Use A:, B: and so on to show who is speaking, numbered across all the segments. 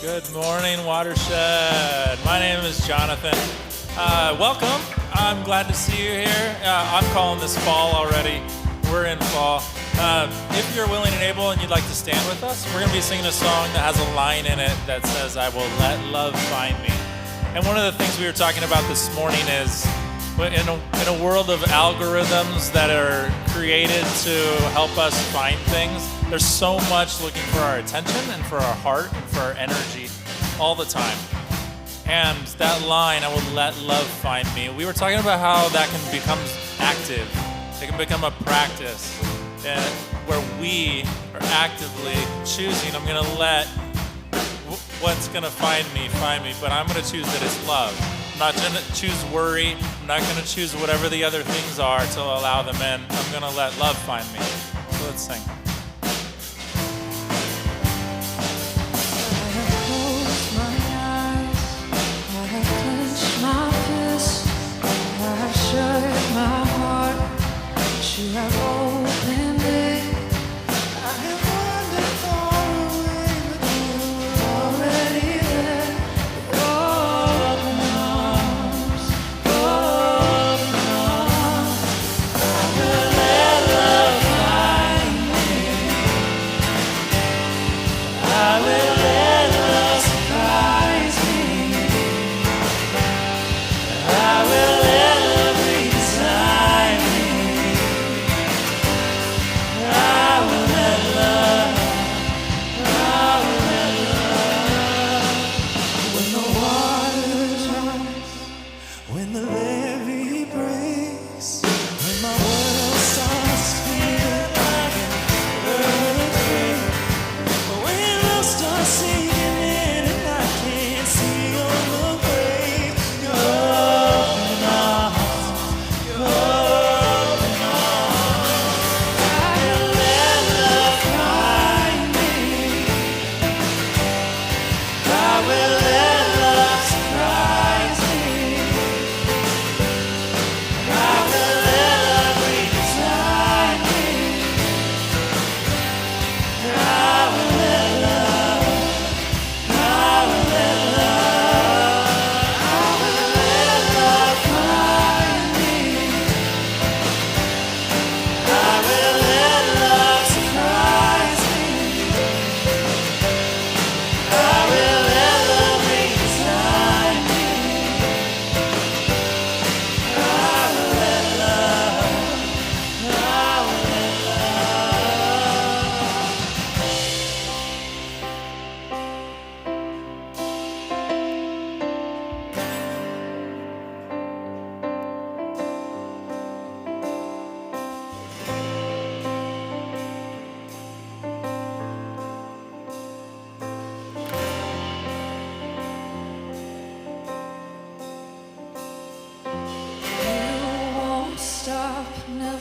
A: Good morning, Watershed. My name is Jonathan. Welcome. I'm glad to see you here. I'm calling this fall already. We're in fall. If you're willing and able and you'd like to stand with us, we're going to be singing a song that has a line in it that says, "I will let love find me." And one of the things we were talking about this morning is in a world of algorithms that are created to help us find things, there's so much looking for our attention and for our heart and for our energy all the time. And that line, "I will let love find me," we were talking about how that can become active. It can become a practice where we are actively choosing, I'm going to let what's going to find me, but I'm going to choose that it's love. I'm not going to choose worry. I'm not going to choose whatever the other things are to allow them in. I'm going to let love find me. So let's sing.
B: Shut my heart, but you have opened it. I have wandered far away, but you were already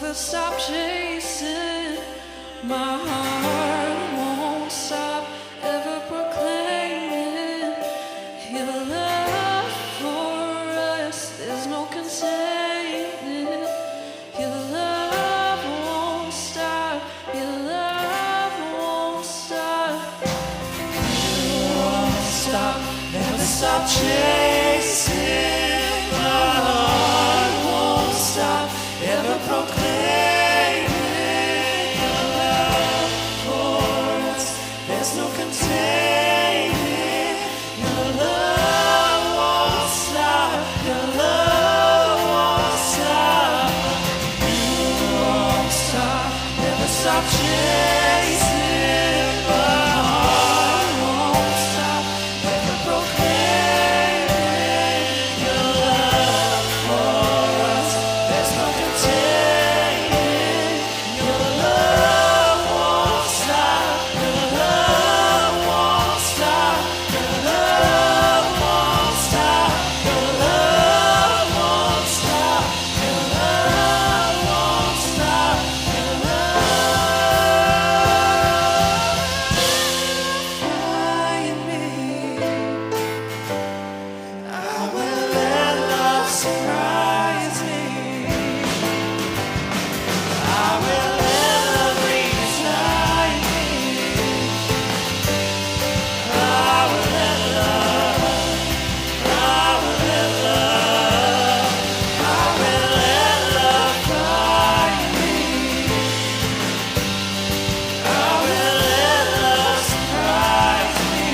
B: never stop chasing. My heart won't stop ever proclaiming your love for us. There's no containing. Your love won't stop. Your love won't stop. You won't stop. Never stop chasing. My heart won't stop ever proclaiming your love for us. There's no containing. Your love won't stop. Your love won't stop. You won't stop. Never stop chasing. My heart won't stop ever proclaiming your love for us. There's no containing. Your love won't stop. Your love won't stop. Your love won't stop. Your love won't stop. Your love won't stop. Your love find me. I will let love surprise me. I will let love reignite me. I will let love. I will let love. I will let love find me. I will let love surprise me.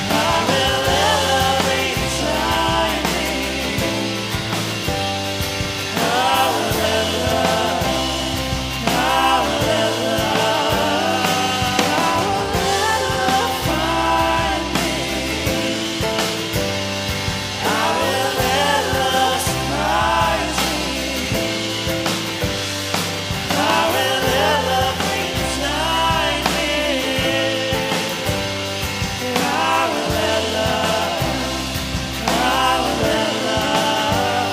B: I will let love reignite me. I will let love. I will let love. I will let love find me. I will let love surprise me. I will let love reignite me. I will let love. I will let love.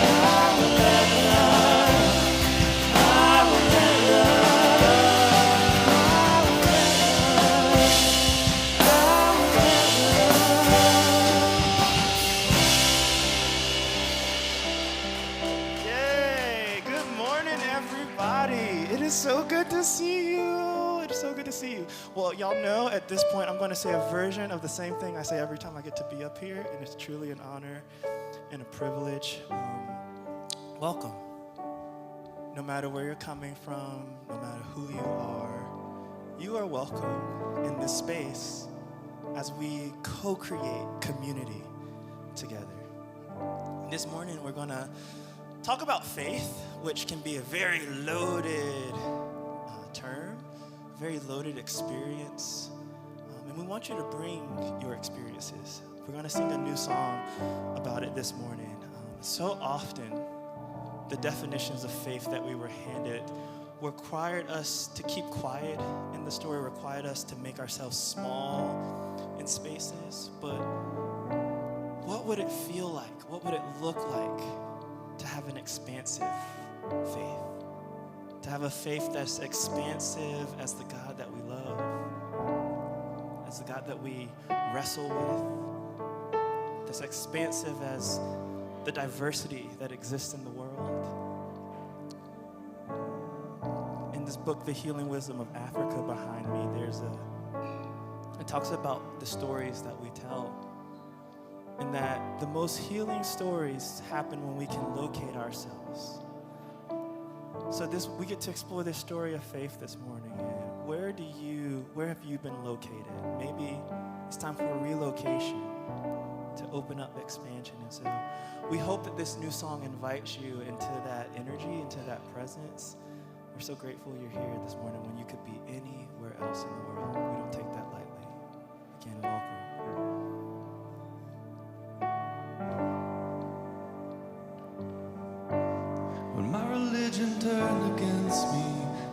B: I will let love. I will let
C: Yay! Good morning, everybody. It is so good to see you. It is so good to see you. Well, y'all know at this point I'm going to say a version of the same thing I say every time I get to be up here, and it's truly an honor and a privilege. Welcome. No matter where you're coming from, no matter who you are welcome in this space as we co-create community together. This morning we're going to talk about faith, which can be a very loaded term, very loaded experience. And we want you to bring your experiences. We're going to sing a new song about it this morning. So often, the definitions of faith that we were handed required us to keep quiet in the story, required us to make ourselves small in spaces. But what would it feel like? What would it look like to have an expansive faith? To have a faith that's expansive as the God that we love, as the God that we wrestle with, that's expansive as the diversity that exists in the world. In this book, The Healing Wisdom of Africa, behind me, it talks about the stories that we tell, and that the most healing stories happen when we can locate ourselves. So we get to explore this story of faith this morning. And where have you been located? Maybe it's time for a relocation to open up expansion. And so we hope that this new song invites you into that energy, into that presence. We're so grateful you're here this morning when you could be anywhere else in the world. We don't take that lightly. Again, welcome.
D: When my religion turned against me,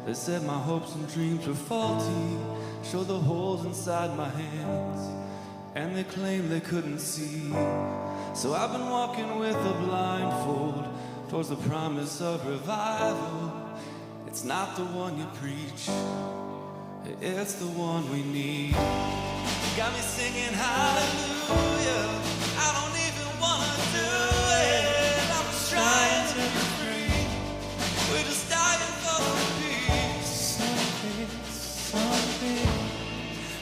D: they said my hopes and dreams were faulty, showed the holes inside my hands, and they claimed they couldn't see. So I've been walking with a blindfold, towards the promise of revival. It's not the one you preach, it's the one we need. Got me singing hallelujah. I don't even wanna do it. I'm just trying to be free. We're just dying for the peace. Something,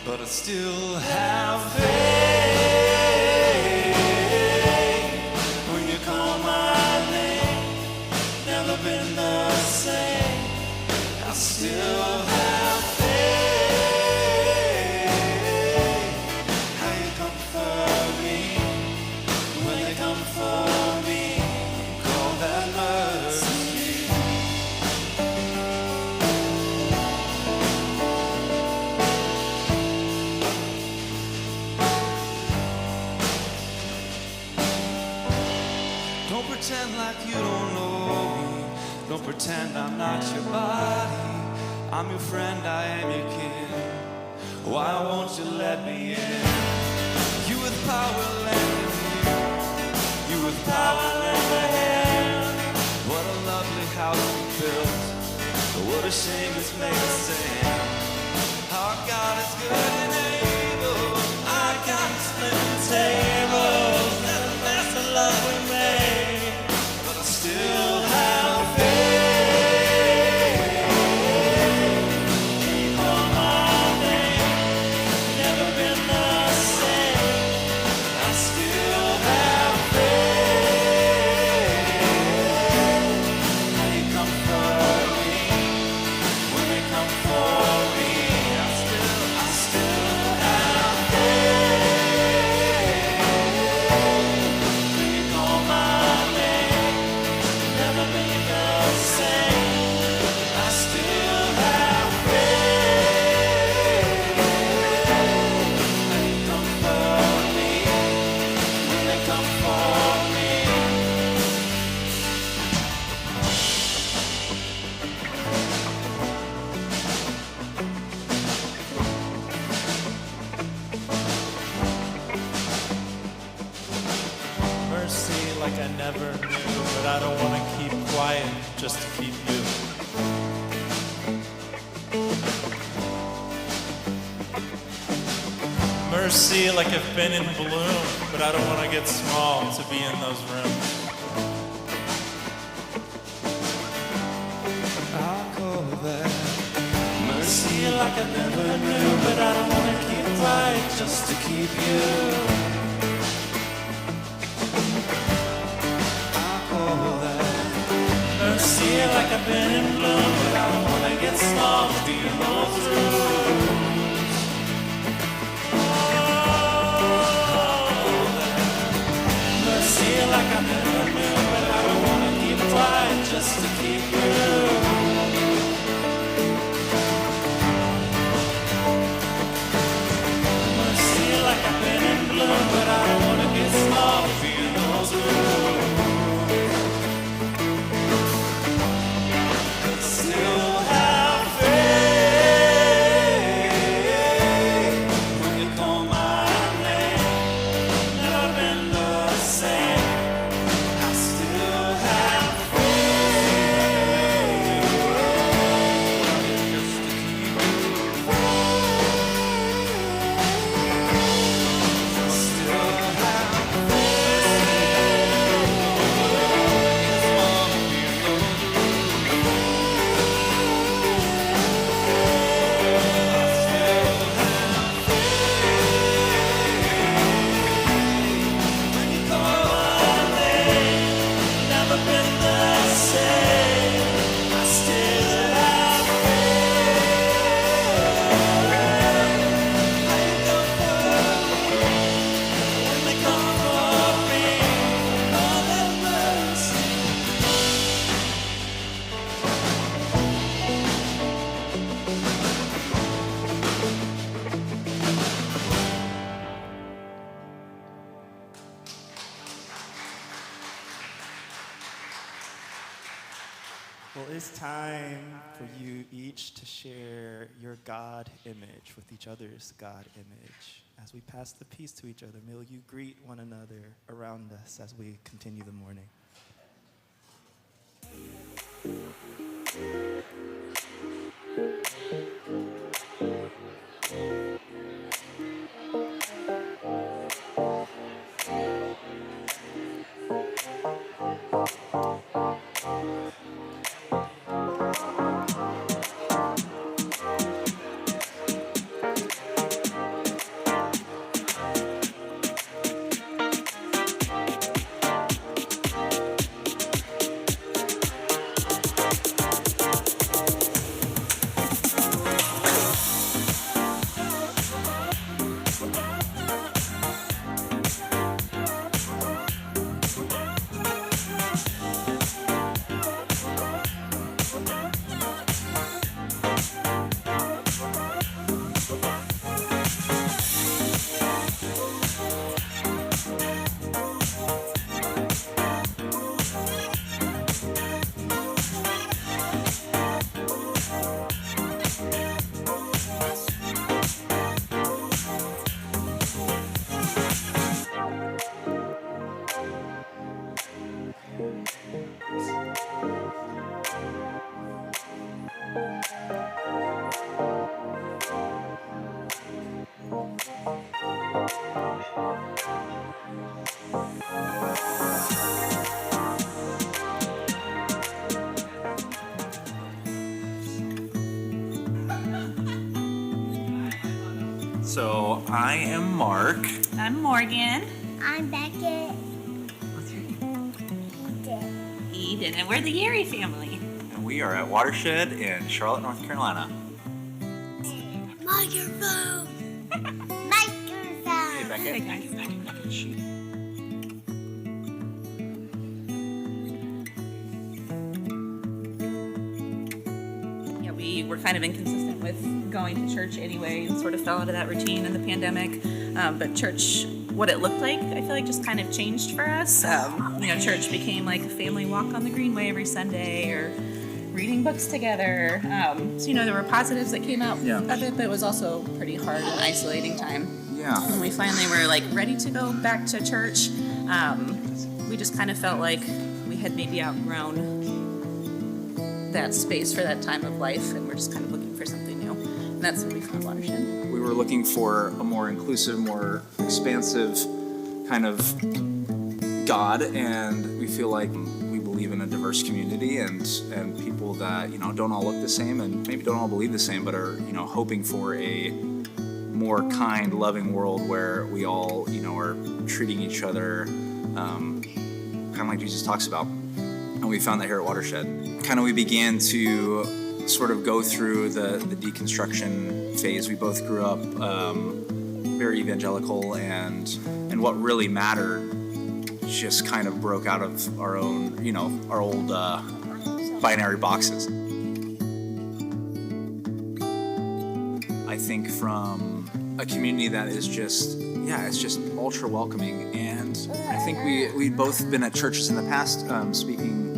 D: but I still have faith. When you call my name, never been the same. I still have faith. How you come for me when they come for me? Call that mercy. Don't pretend like you don't know me. Don't pretend I'm not your body. I'm your friend, I am your kin. Why won't you let me in? You with power, lend a hand. You with power, lend a hand. What a lovely house we built. But what a shame it's made of sand. Our God is good and able. Our God is flipping tables. And the mess of love we made. But I still have faith.
A: Like I never knew, but I don't want to keep quiet just to keep you. Mercy like I've been in bloom, but I don't want to get small to be in those rooms.
D: I'll call that
A: Mercy like I never knew, but I don't want to keep quiet just to keep you. Mercy like I've been in bloom, but I don't wanna get small to be in those rooms. Mercy like I've never knew, but I don't wanna keep quiet just to keep you. Mercy like I've been in bloom, but I don't wanna get small to be in those rooms. Still have faith when you call my name. Never been the same. I still have faith just to keep you. Still have
C: Well, it's time for you each to share your God image with each other's God image. As we pass the peace to each other, may you greet one another around us as we continue the morning.
E: So I am Mark.
F: I'm Morgan.
G: I'm Beckett.
E: What's your name?
F: Eden. And we're the Yeri family.
E: And we are at Watershed in Charlotte, North Carolina.
G: Microphone.
E: Hey,
G: Microphone.
E: Beckett.
F: Hey, guys. Yeah, we were kind of inconsistent with going to church anyway and sort of fell out of that routine in the pandemic. But church, what it looked like, I feel like just kind of changed for us. Church became like a family walk on the Greenway every Sunday or reading books together. There were positives that came out of it, but it was also pretty hard and isolating time.
E: Yeah.
F: When we finally were like ready to go back to church, we just kind of felt like we had maybe outgrown that space for that time of life, and we're just kind of looking for something new. And that's when we found Watershed.
E: We were looking for a more inclusive, more expansive kind of God, and we feel like we believe in a diverse community and people that, don't all look the same and maybe don't all believe the same, but are, hoping for a more kind, loving world where we all, are treating each other kind of like Jesus talks about. And we found that here at Watershed. Kind of we began to sort of go through the deconstruction phase. We both grew up very evangelical, and what really mattered just kind of broke out of our own, our old binary boxes. I think from a community that is just, it's just ultra welcoming. And I think we've both been at churches in the past, speaking,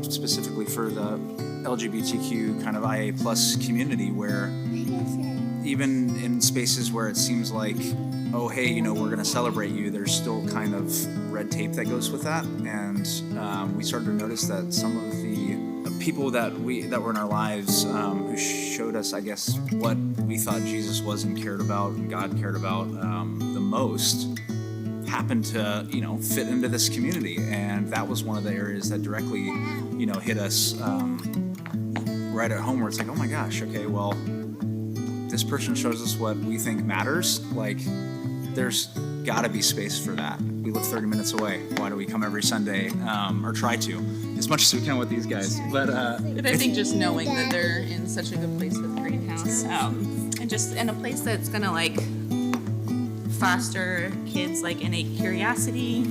E: specifically for the LGBTQ kind of IA plus community, where even in spaces where it seems like, oh, hey, we're going to celebrate you, there's still kind of red tape that goes with that. And we started to notice that some of the people that were in our lives who showed us, I guess, what we thought Jesus was and cared about and God cared about the most happened to, fit into this community. And that was one of the areas that directly, hit us right at home, where it's like, oh my gosh, okay, well, this person shows us what we think matters. Like, there's gotta be space for that. We live 30 minutes away. Why do we come every Sunday, or try to, as much as we can with these guys? But
F: I think just knowing that they're in such a good place with Greenhouse, and just in a place that's gonna like foster kids like innate curiosity,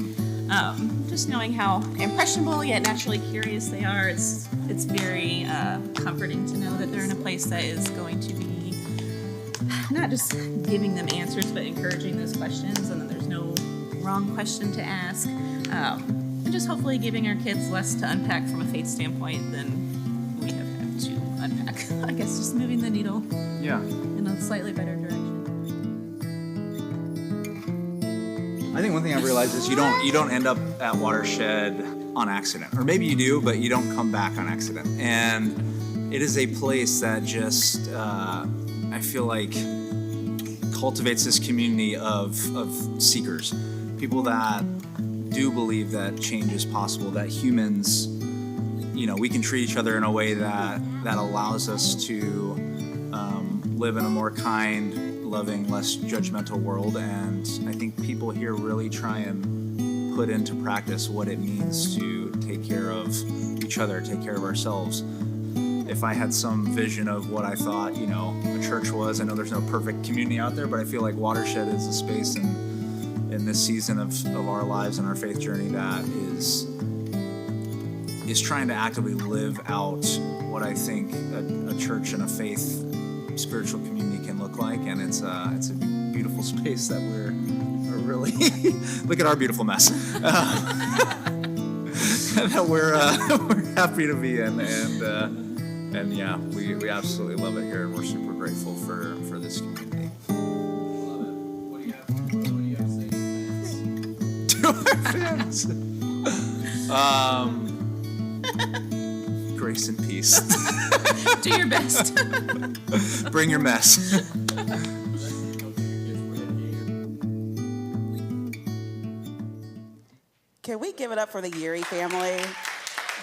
F: just knowing how impressionable yet naturally curious they are, it's very comforting to know that they're in a place that is going to be not just giving them answers, but encouraging those questions, and that there's no wrong question to ask, and just hopefully giving our kids less to unpack from a faith standpoint than we have had to unpack. I guess just moving the needle in a slightly better direction.
E: I think one thing I've realized is you don't end up at Watershed on accident, or maybe you do, but you don't come back on accident. And it is a place that just I feel like cultivates this community of seekers, people that do believe that change is possible, that humans, we can treat each other in a way that allows us to live in a more kind, loving, less judgmental world. And I think people here really try and put into practice what it means to take care of each other, take care of ourselves. If I had some vision of what I thought, a church was, I know there's no perfect community out there, but I feel like Watershed is a space in this season of our lives and our faith journey that is trying to actively live out what I think a church and a faith spiritual community can look like. And it's a beautiful space that we're really look at our beautiful mess that we're happy to be in. And yeah, we absolutely love it here, and we're super grateful for this community. Love it. What do you have to say to our fans? Grace and peace.
F: Do your best.
E: Bring your mess.
H: Can we give it up for the Yeri family?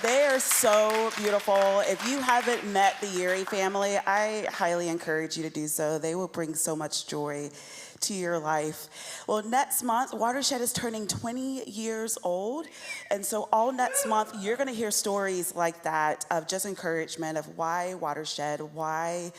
H: They are so beautiful. If you haven't met the Yuri family, I highly encourage you to do so. They will bring so much joy to your life. Well, next month, Watershed is turning 20 years old. And so all next month, you're gonna hear stories like that of just encouragement of why Watershed, why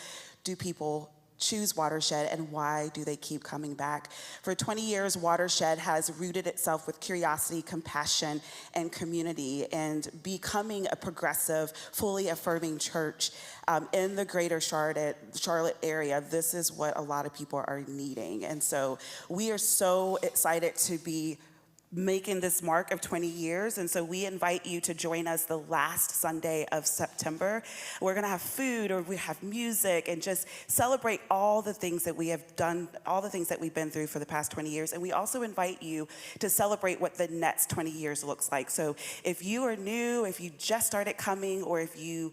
H: do people choose Watershed, and why do they keep coming back? For 20 years, Watershed has rooted itself with curiosity, compassion, and community, and becoming a progressive, fully affirming church in the greater Charlotte area. This is what a lot of people are needing. And so we are so excited to be making this mark of 20 years. And so we invite you to join us the last Sunday of September. We're gonna have food, or we have music, and just celebrate all the things that we have done, all the things that we've been through for the past 20 years. And we also invite you to celebrate what the next 20 years looks like. So if you are new, if you just started coming, or if you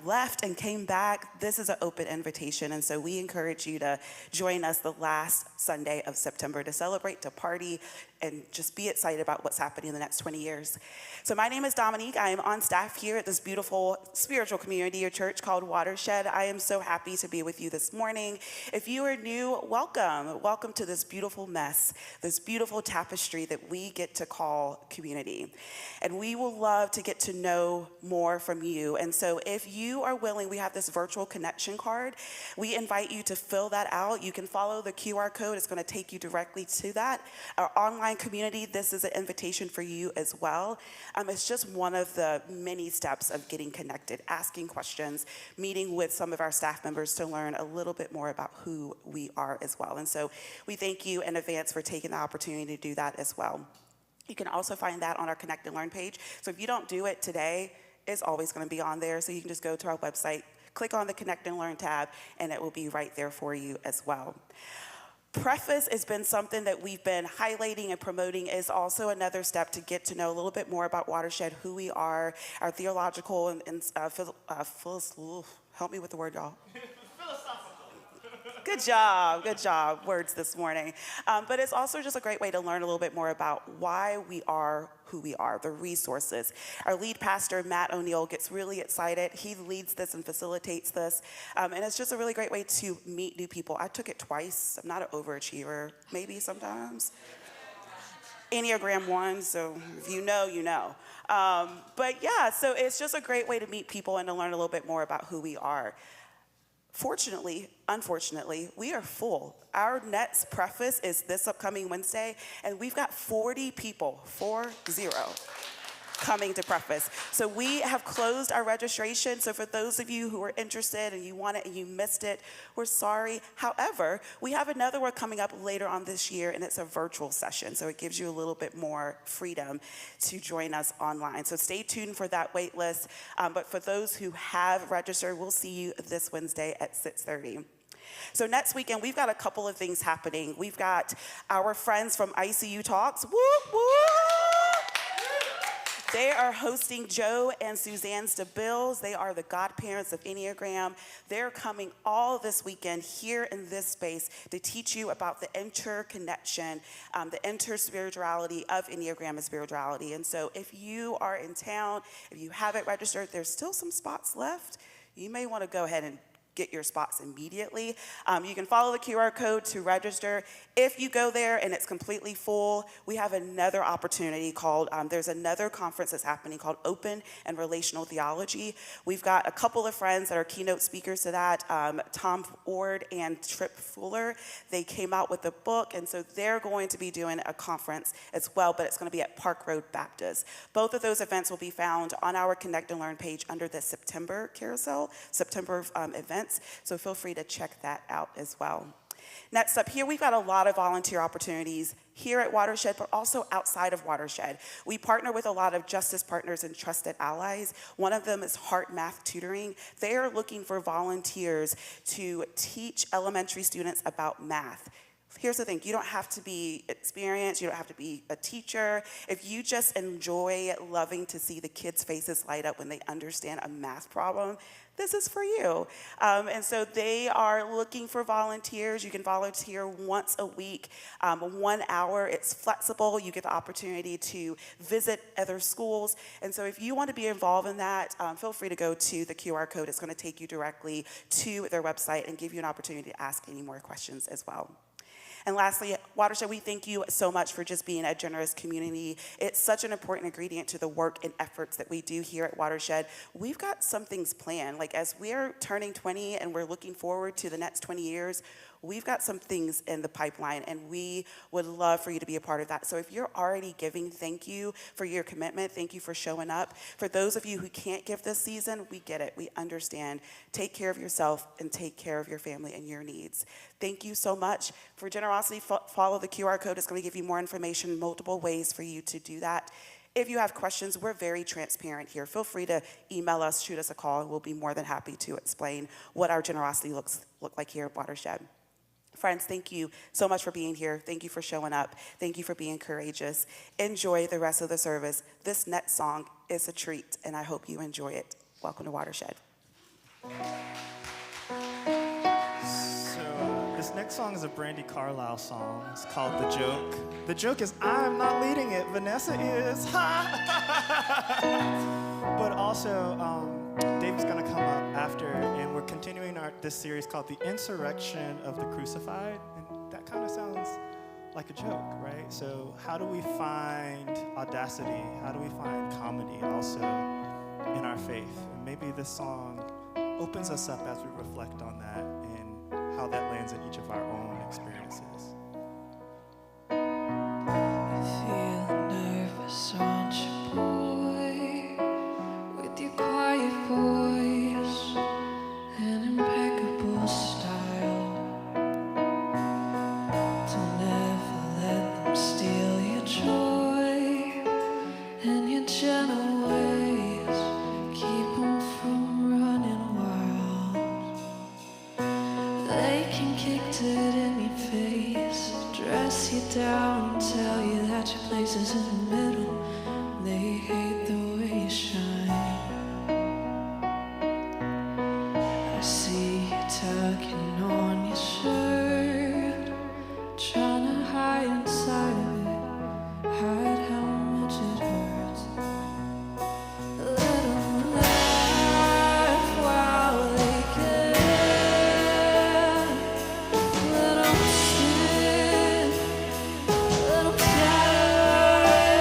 H: left and came back, this is an open invitation. And so we encourage you to join us the last Sunday of September to celebrate, to party, and just be excited about what's happening in the next 20 years. So my name is Dominique. I am on staff here at this beautiful spiritual community or church called Watershed. I am so happy to be with you this morning. If you are new, welcome. Welcome to this beautiful mess, this beautiful tapestry that we get to call community. And we will love to get to know more from you. And so if you are willing, we have this virtual connection card. We invite you to fill that out. You can follow the QR code. It's going to take you directly to that. Our online community, this is an invitation for you as well. It's just one of the many steps of getting connected, asking questions, meeting with some of our staff members to learn a little bit more about who we are as well. And so we thank you in advance for taking the opportunity to do that as well. You can also find that on our Connect and Learn page. So if you don't do it today, it's always going to be on there. So you can just go to our website, click on the Connect and Learn tab, and it will be right there for you as well. Preface has been something that we've been highlighting and promoting. Is also another step to get to know a little bit more about Watershed, who we are, our theological and help me with the word, y'all. Good job, words this morning. But it's also just a great way to learn a little bit more about why we are who we are, the resources. Our lead pastor, Matt O'Neill, gets really excited. He leads this and facilitates this. And it's just a really great way to meet new people. I took it twice. I'm not an overachiever, maybe sometimes. Enneagram 1, so if you know, you know. But yeah, so it's just a great way to meet people and to learn a little bit more about who we are. Fortunately, unfortunately, we are full. Our next preface is this upcoming Wednesday, and we've got 40 people, 40, coming to preface. So we have closed our registration. So for those of you who are interested and you want it and you missed it, we're sorry. However, we have another one coming up later on this year, and it's a virtual session. So it gives you a little bit more freedom to join us online. So stay tuned for that wait list. But for those who have registered, we'll see you this Wednesday at 6:30. So next weekend, we've got a couple of things happening. We've got our friends from ICU Talks. Whoop, whoop. They are hosting Joe and Suzanne Stabills. They are the godparents of Enneagram. They're coming all this weekend here in this space to teach you about the interconnection, the inter-spirituality of Enneagram and spirituality. And so if you are in town, if you haven't registered, there's still some spots left. You may want to go ahead and get your spots immediately. You can follow the QR code to register. If you go there and it's completely full, we have another opportunity called, there's another conference that's happening called Open and Relational Theology. We've got a couple of friends that are keynote speakers to that, Tom Ward and Tripp Fuller. They came out with a book, and so they're going to be doing a conference as well, but it's going to be at Park Road Baptist. Both of those events will be found on our Connect and Learn page under the September carousel, September events. So feel free to check that out as well. Next up here, we've got a lot of volunteer opportunities here at Watershed, but also outside of Watershed. We partner with a lot of justice partners and trusted allies. One of them is Heart Math Tutoring. They are looking for volunteers to teach elementary students about math. Here's the thing, you don't have to be experienced, you don't have to be a teacher. If you just enjoy loving to see the kids' faces light up when they understand a math problem, this is for you. And so they are looking for volunteers. You can volunteer once a week, 1 hour. It's flexible. You get the opportunity to visit other schools. And so if you want to be involved in that, feel free to go to the QR code. It's going to take you directly to their website and give you an opportunity to ask any more questions as well. And lastly, Watershed, we thank you so much for just being a generous community. It's such an important ingredient to the work and efforts that we do here at Watershed. We've got some things planned. Like as we're turning 20 and we're looking forward to the next 20 years, we've got some things in the pipeline, and we would love for you to be a part of that. So if you're already giving, thank you for your commitment. Thank you for showing up. For those of you who can't give this season, we get it. We understand. Take care of yourself and take care of your family and your needs. Thank you so much. For generosity, follow the QR code. It's going to give you more information, multiple ways for you to do that. If you have questions, we're very transparent here. Feel free to email us, shoot us a call, and we'll be more than happy to explain what our generosity look like here at Watershed. Friends, thank you so much for being here. Thank you for showing up. Thank you for being courageous. Enjoy the rest of the service. This next song is a treat, and I hope you enjoy it. Welcome to Watershed.
C: This next song is a Brandy Carlisle song. It's called The Joke. The joke is I'm not leading it, Vanessa is. But also, David's gonna come up after, and we're continuing this series called The Insurrection of the Crucified. And that kind of sounds like a joke, right? So how do we find audacity? How do we find comedy also in our faith? And maybe this song opens us up as we reflect on that and how that lands in each of our own experiences.
B: Feel nervous, aren't you, boy? With your quiet voice and impeccable style. Don't ever let them steal your joy and your gentle ways. Keep them from running wild. They can kick dirt in your face, dress you down and tell you that your place is in the middle. They hate the way you shine. I see you tugging on your shirt, trying to hide inside of it, hide how much it hurts. Let them laugh while they can. Let them spin, let them scatter away.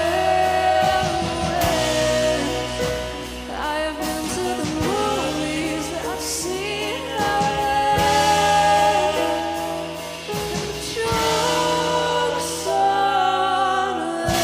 B: I have been to the movies, I've seen how it ends. Joke's on them.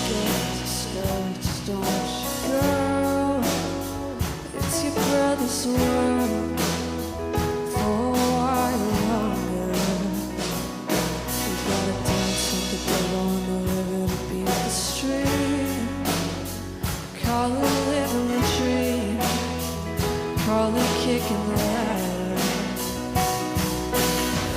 B: Get discouraged, don't you, girl? It's your brother's world for a while longer. You gotta dance with the devil on the river to beat the stream. Call it living a dream, call it kicking the ladder.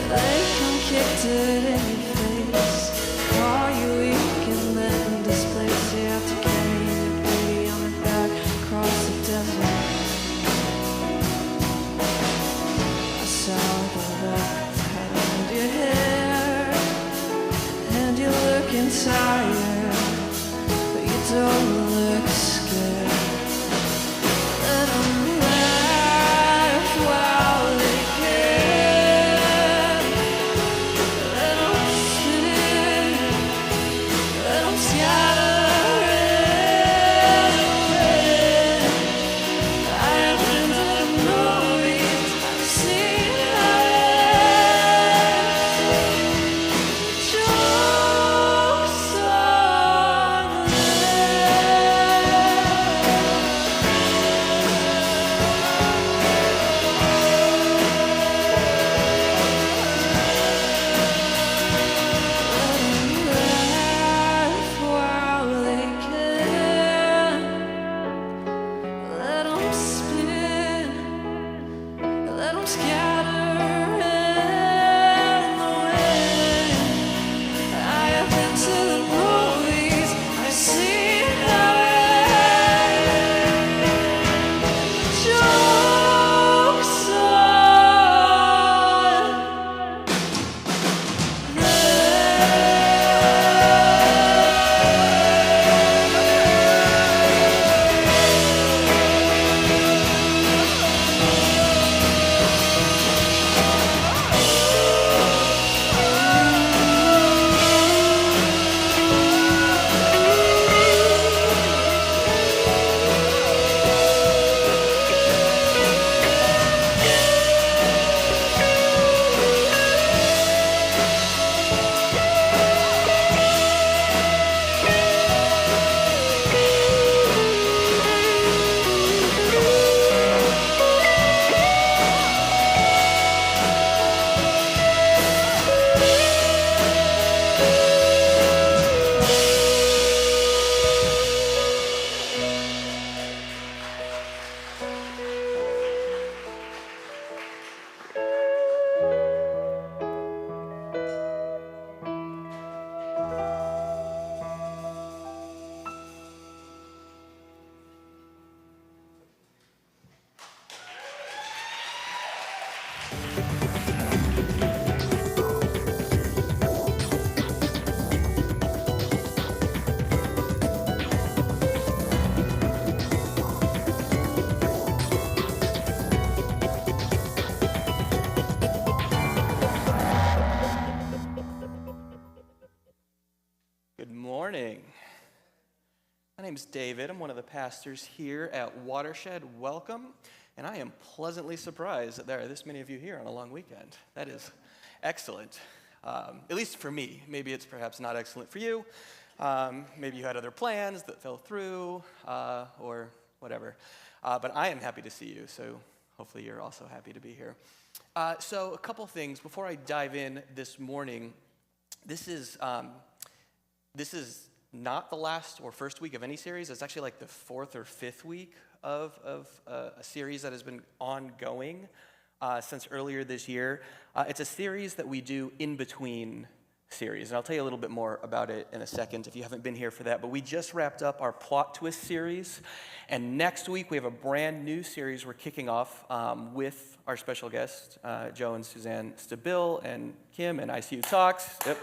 B: They can kick dirt in your face, call you weak and then displace. You have to carry your baby on your back across the desert. I saw the love behind your hair, and you're looking tired, but you don't look scared. Let 'em laugh while scatter in the wind. I have been to the movies, I see jokes
I: Good morning. My name's David. I'm one of the pastors here at Watershed. Welcome. And I am pleasantly surprised that there are this many of you here on a long weekend. That is excellent. At least for me. Maybe it's perhaps not excellent for you. Maybe you had other plans that fell through or whatever. But I am happy to see you, so hopefully you're also happy to be here. So a couple things before I dive in this morning. This is not the last or first week of any series. It's actually like the fourth or fifth week of a series that has been ongoing since earlier this year. It's a series that we do in between series, and I'll tell you a little bit more about it in a second if you haven't been here for that. But we just wrapped up our plot twist series, and next week we have a brand new series we're kicking off with our special guests, Joe and Suzanne Stabil and Kim and ICU Talks. Yep.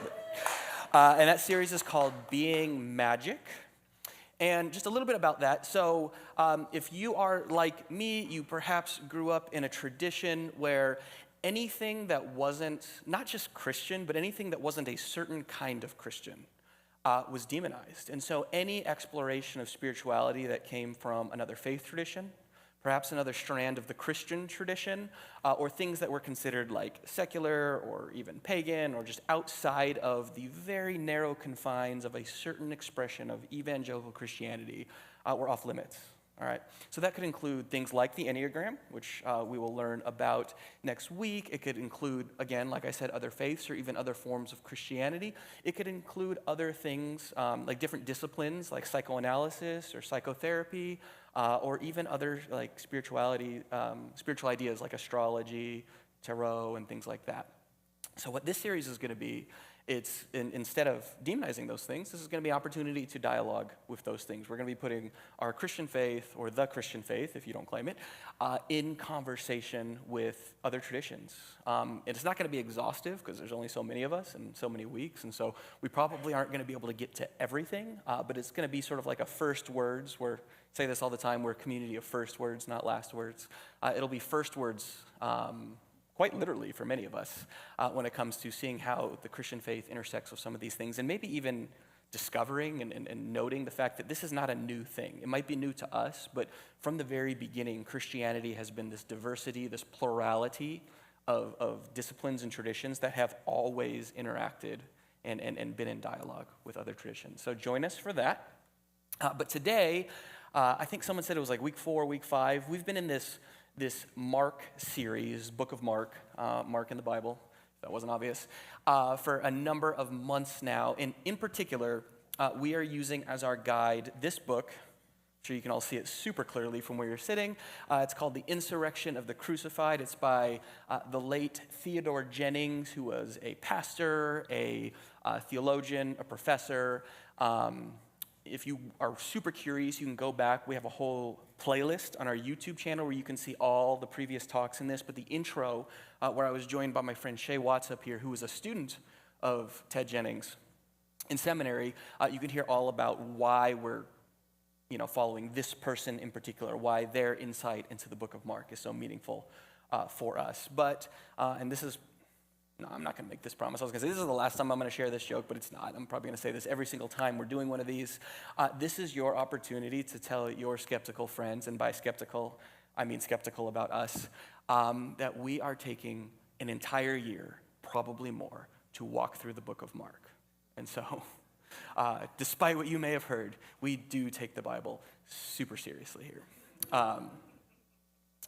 I: And that series is called Being Magic. And just a little bit about that. So if you are like me, you perhaps grew up in a tradition where anything that wasn't, not just Christian, but anything that wasn't a certain kind of Christian was demonized. And so any exploration of spirituality that came from another faith tradition, perhaps another strand of the Christian tradition, or things that were considered like secular or even pagan or just outside of the very narrow confines of a certain expression of evangelical Christianity were off limits. All right, so that could include things like the Enneagram, which we will learn about next week. It could include, again, like I said, other faiths or even other forms of Christianity. It could include other things like different disciplines like psychoanalysis or psychotherapy, or even other like spirituality, spiritual ideas like astrology, tarot, and things like that. So what this series is going to be, it's instead of demonizing those things, this is going to be an opportunity to dialogue with those things. We're going to be putting our Christian faith, or the Christian faith, if you don't claim it, in conversation with other traditions. And it's not going to be exhaustive because there's only so many of us and so many weeks, and so we probably aren't going to be able to get to everything, but it's going to be sort of like a first words. I say this all the time, we're a community of first words, not last words. It'll be first words quite literally for many of us when it comes to seeing how the Christian faith intersects with some of these things, and maybe even discovering and noting the fact that this is not a new thing. It might be new to us, but from the very beginning, Christianity has been this diversity, this plurality of disciplines and traditions that have always interacted and been in dialogue with other traditions. So join us for that. But today, I think someone said it was like week 4, week 5. We've been in this Mark series, Book of Mark, Mark in the Bible, if that wasn't obvious, for a number of months now. And in particular, we are using as our guide this book, sure you can all see it super clearly from where you're sitting. It's called The Insurrection of the Crucified. It's by the late Theodore Jennings, who was a pastor, a theologian, a professor. If you are super curious, you can go back. We have a whole playlist on our YouTube channel where you can see all the previous talks in this. But the intro, where I was joined by my friend Shay Watts up here, who was a student of Ted Jennings in seminary, you can hear all about why we're following this person in particular, why their insight into the book of Mark is so meaningful for us. But, and this is, no, I'm not going to make this promise. I was going to say, this is the last time I'm going to share this joke, but it's not. I'm probably going to say this every single time we're doing one of these. This is your opportunity to tell your skeptical friends, and by skeptical, I mean skeptical about us, that we are taking an entire year, probably more, to walk through the book of Mark. And so, despite what you may have heard, we do take the Bible super seriously here.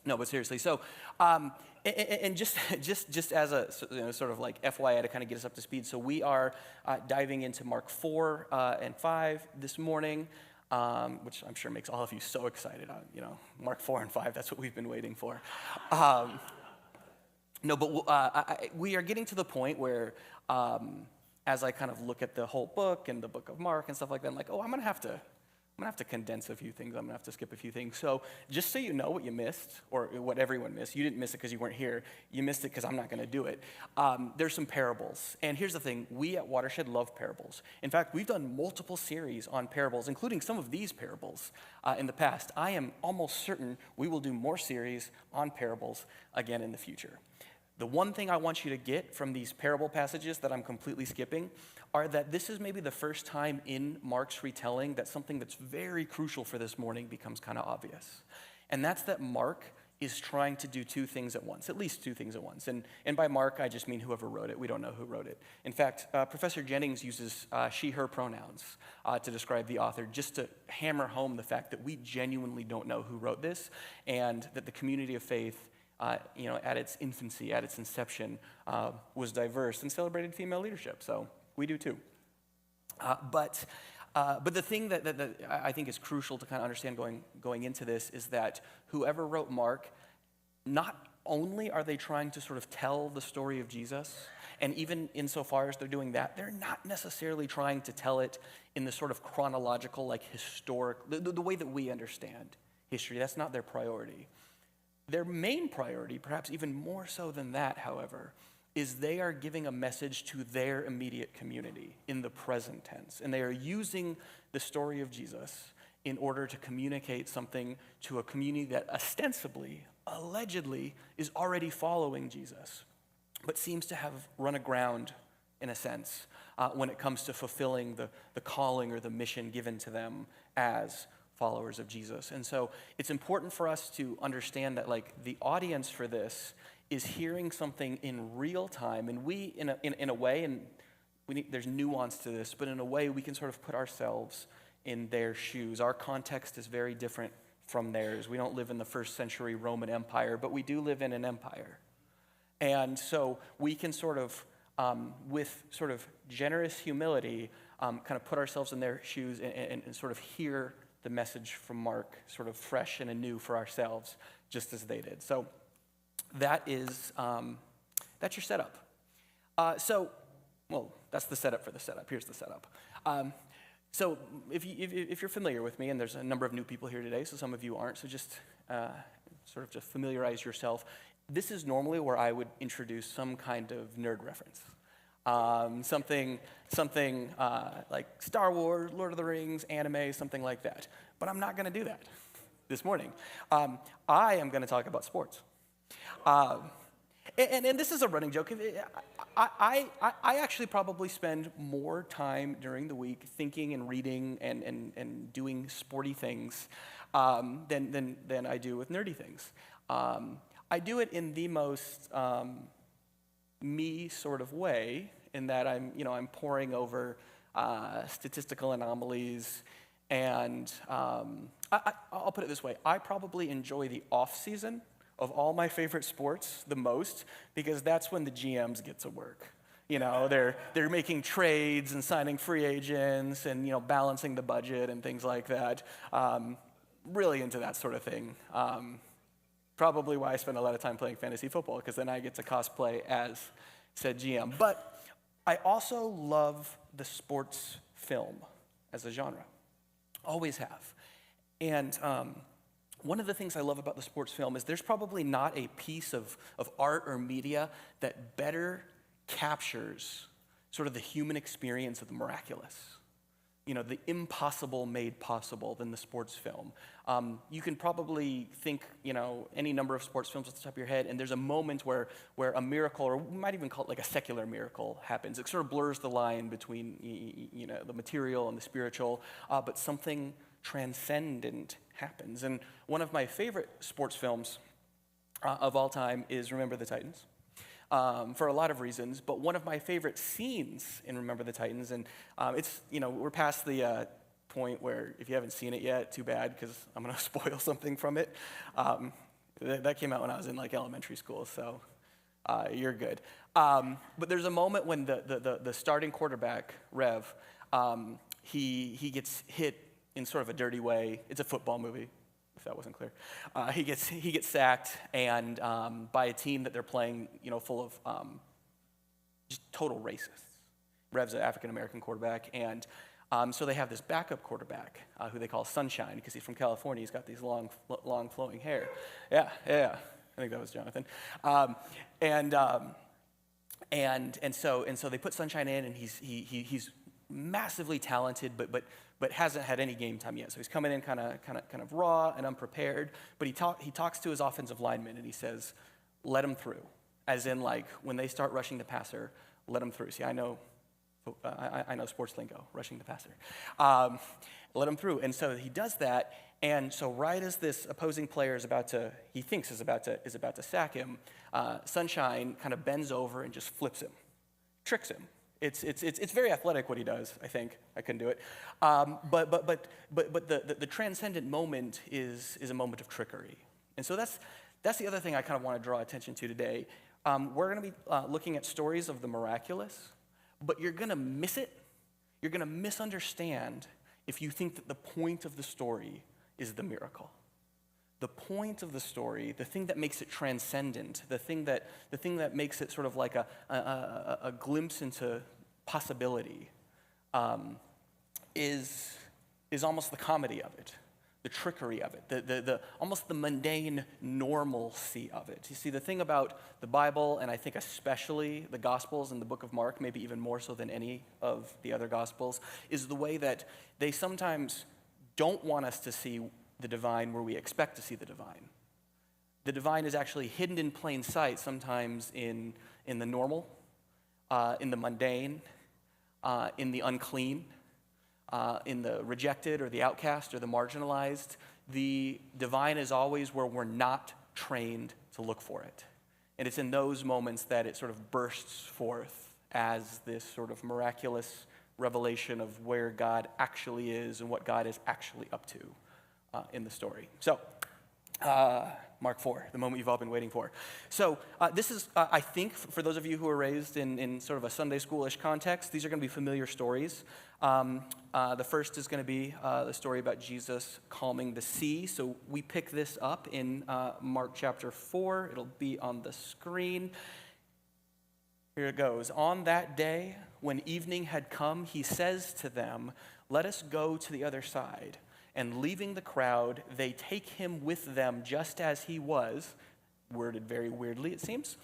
I: No, but seriously. So, and just as a sort of like FYI to kind of get us up to speed. So we are diving into Mark 4 and 5 this morning, which I'm sure makes all of you so excited. Mark 4 and 5. That's what we've been waiting for. No, but we are getting to the point where, as I kind of look at the whole book and the book of Mark and stuff like that, I'm like, oh, I'm gonna have to condense a few things. I'm gonna have to skip a few things. So just so you know what you missed, or what everyone missed, you didn't miss it because you weren't here. You missed it because I'm not gonna do it. There's some parables, and here's the thing: we at Watershed love parables. In fact, we've done multiple series on parables, including some of these parables in the past. I am almost certain we will do more series on parables again in the future. The one thing I want you to get from these parable passages that I'm completely skipping are that this is maybe the first time in Mark's retelling that something that's very crucial for this morning becomes kind of obvious. And that's that Mark is trying to do two things at once, at least two things at once. And by Mark, I just mean whoever wrote it. We don't know who wrote it. In fact, Professor Jennings uses she, her pronouns to describe the author, just to hammer home the fact that we genuinely don't know who wrote this, and that the community of faith at its infancy, at its inception, was diverse and celebrated female leadership. So we do too. But the thing that I think is crucial to kind of understand going into this is that whoever wrote Mark, not only are they trying to sort of tell the story of Jesus, and even insofar as they're doing that, they're not necessarily trying to tell it in the sort of chronological, like historic, the way that we understand history. That's not their priority. Their main priority, perhaps even more so than that, however, is they are giving a message to their immediate community in the present tense. And they are using the story of Jesus in order to communicate something to a community that ostensibly, allegedly, is already following Jesus, but seems to have run aground, in a sense, when it comes to fulfilling the calling or the mission given to them as followers of Jesus. And so it's important for us to understand that, like, the audience for this is hearing something in real time, and we, in a way, and there's nuance to this, but in a way we can sort of put ourselves in their shoes. Our context is very different from theirs. We don't live in the first century Roman Empire, but we do live in an empire. And so we can sort of, with sort of generous humility, kind of put ourselves in their shoes and sort of hear the message from Mark sort of fresh and anew for ourselves, just as they did. So that is, that's your setup. That's the setup for the setup. Here's the setup. So if you're familiar with me, and there's a number of new people here today, so some of you aren't, so just sort of just familiarize yourself. This is normally where I would introduce some kind of nerd reference. Something like Star Wars, Lord of the Rings, anime, something like that. But I'm not going to do that this morning. I am going to talk about sports. And this is a running joke. I actually probably spend more time during the week thinking and reading and doing sporty things than I do with nerdy things. I do it in the most me sort of way, in that I'm poring over statistical anomalies, and I'll put it this way: I probably enjoy the off season of all my favorite sports the most, because that's when the GMs get to work. They're making trades and signing free agents and balancing the budget and things like that. really into that sort of thing. Probably why I spend a lot of time playing fantasy football, because then I get to cosplay as said GM. But I also love the sports film as a genre. Always have. And one of the things I love about the sports film is there's probably not a piece of art or media that better captures sort of the human experience of the miraculous. You know, the impossible made possible than the sports film. You can probably think, you know, any number of sports films off the top of your head, and there's a moment where a miracle, or we might even call it like a secular miracle, happens. It sort of blurs the line between, you know, the material and the spiritual, but something transcendent happens. And one of my favorite sports films of all time is Remember the Titans. For a lot of reasons, but one of my favorite scenes in Remember the Titans, and it's, you know, we're past the point where if you haven't seen it yet, too bad, because I'm going to spoil something from it. That came out when I was in like elementary school, so you're good. But there's a moment when the starting quarterback, Rev, he gets hit in sort of a dirty way. It's a football movie, if that wasn't clear. He gets sacked, and by a team that they're playing, you know, full of just total racists. Rev's an African-American quarterback, and so they have this backup quarterback who they call Sunshine, because he's from California. He's got these long flowing hair. Yeah. I think that was Jonathan. And so they put Sunshine in, and he's massively talented, but hasn't had any game time yet. So he's coming in kind of raw and unprepared. But he talks to his offensive lineman, and he says, "Let him through," as in like when they start rushing the passer, let him through. See, I know sports lingo, rushing the passer. Let him through, and so he does that. And so right as this opposing player is about to sack him, Sunshine kind of bends over and just flips him, tricks him. It's very athletic what he does. I think I couldn't do it, but the transcendent moment is a moment of trickery, and so that's the other thing I kind of want to draw attention to today. We're going to be looking at stories of the miraculous, but you're going to miss it. You're going to misunderstand if you think that the point of the story is the miracle. The point of the story, the thing that makes it transcendent, the thing that makes it sort of like a glimpse into possibility, is almost the comedy of it, the trickery of it, the almost the mundane normalcy of it. You see, the thing about the Bible, and I think especially the Gospels and the book of Mark, maybe even more so than any of the other Gospels, is the way that they sometimes don't want us to see the divine where we expect to see the divine. The divine is actually hidden in plain sight, sometimes in the normal, in the mundane, in the unclean, in the rejected or the outcast or the marginalized. The divine is always where we're not trained to look for it. And it's in those moments that it sort of bursts forth as this sort of miraculous revelation of where God actually is and what God is actually up to in the story. So, Mark 4, the moment you've all been waiting for. So this is, I think, for those of you who are raised in sort of a Sunday school-ish context, these are going to be familiar stories. The first is going to be the story about Jesus calming the sea. So we pick this up in Mark chapter 4. It'll be on the screen. Here it goes. On that day, when evening had come, he says to them, "Let us go to the other side." And leaving the crowd, they take him with them just as he was, worded very weirdly, it seems,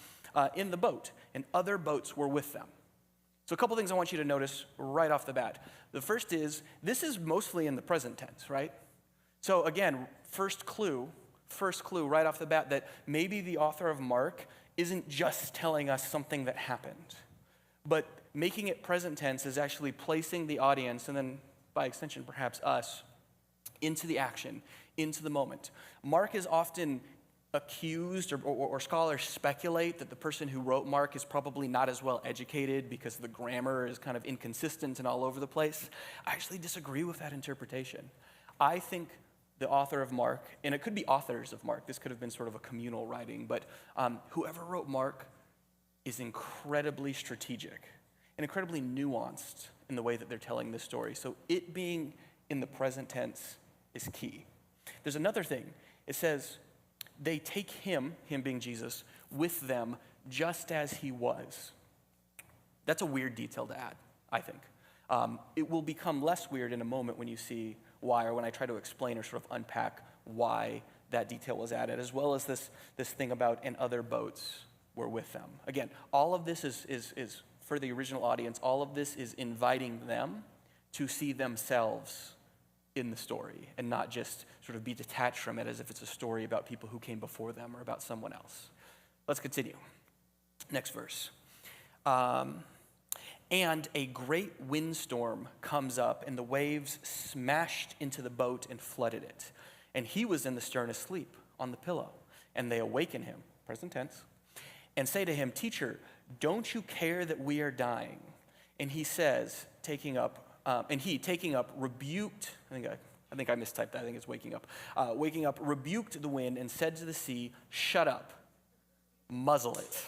I: in the boat. And other boats were with them. So a couple things I want you to notice right off the bat. The first is, this is mostly in the present tense, right? So again, first clue right off the bat that maybe the author of Mark isn't just telling us something that happened, but making it present tense is actually placing the audience, and then by extension perhaps us, into the action, into the moment. Mark is often accused, or scholars speculate that the person who wrote Mark is probably not as well educated because the grammar is kind of inconsistent and all over the place. I actually disagree with that interpretation. I think the author of Mark, and it could be authors of Mark, this could have been sort of a communal writing, but whoever wrote Mark is incredibly strategic and incredibly nuanced in the way that they're telling this story. So it being in the present tense is key. There's another thing. It says, they take him being Jesus, with them just as he was. That's a weird detail to add, I think. It will become less weird in a moment when you see why, or when I try to explain or sort of unpack why that detail was added, as well as this thing about "and other boats were with them." Again, all of this is for the original audience, all of this is inviting them to see themselves in the story and not just sort of be detached from it as if it's a story about people who came before them or about someone else. Let's continue. Next verse. And a great windstorm comes up, and the waves smashed into the boat and flooded it. And he was in the stern asleep on the pillow. And they awaken him, present tense, and say to him, "Teacher, don't you care that we are dying?" And he says, taking up, rebuked, I think I mistyped that, I think it's waking up, rebuked the wind and said to the sea, "Shut up, muzzle it."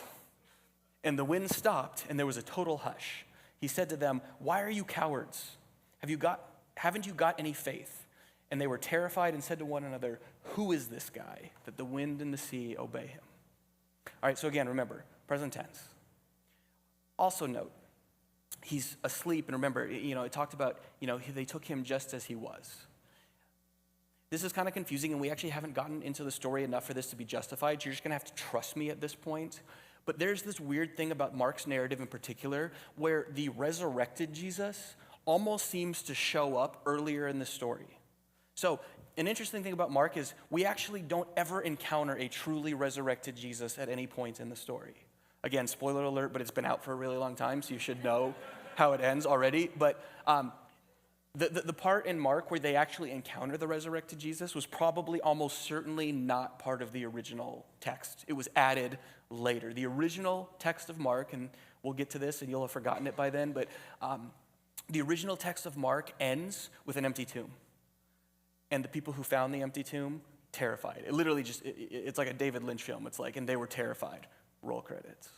I: And the wind stopped, and there was a total hush. He said to them, "Why are you cowards? Haven't you got any faith?" And they were terrified and said to one another, "Who is this guy that the wind and the sea obey him?" All right, so again, remember, present tense. Also note, he's asleep, and remember, it talked about, they took him just as he was. This is kind of confusing, and we actually haven't gotten into the story enough for this to be justified. You're just going to have to trust me at this point. But there's this weird thing about Mark's narrative in particular, where the resurrected Jesus almost seems to show up earlier in the story. So an interesting thing about Mark is we actually don't ever encounter a truly resurrected Jesus at any point in the story. Again, spoiler alert, but it's been out for a really long time, so you should know how it ends already. But the part in Mark where they actually encounter the resurrected Jesus was probably almost certainly not part of the original text. It was added later. The original text of Mark, and we'll get to this and you'll have forgotten it by then, but the original text of Mark ends with an empty tomb. And the people who found the empty tomb, terrified. It literally just, it's like a David Lynch film. It's like, and they were terrified. Roll credits.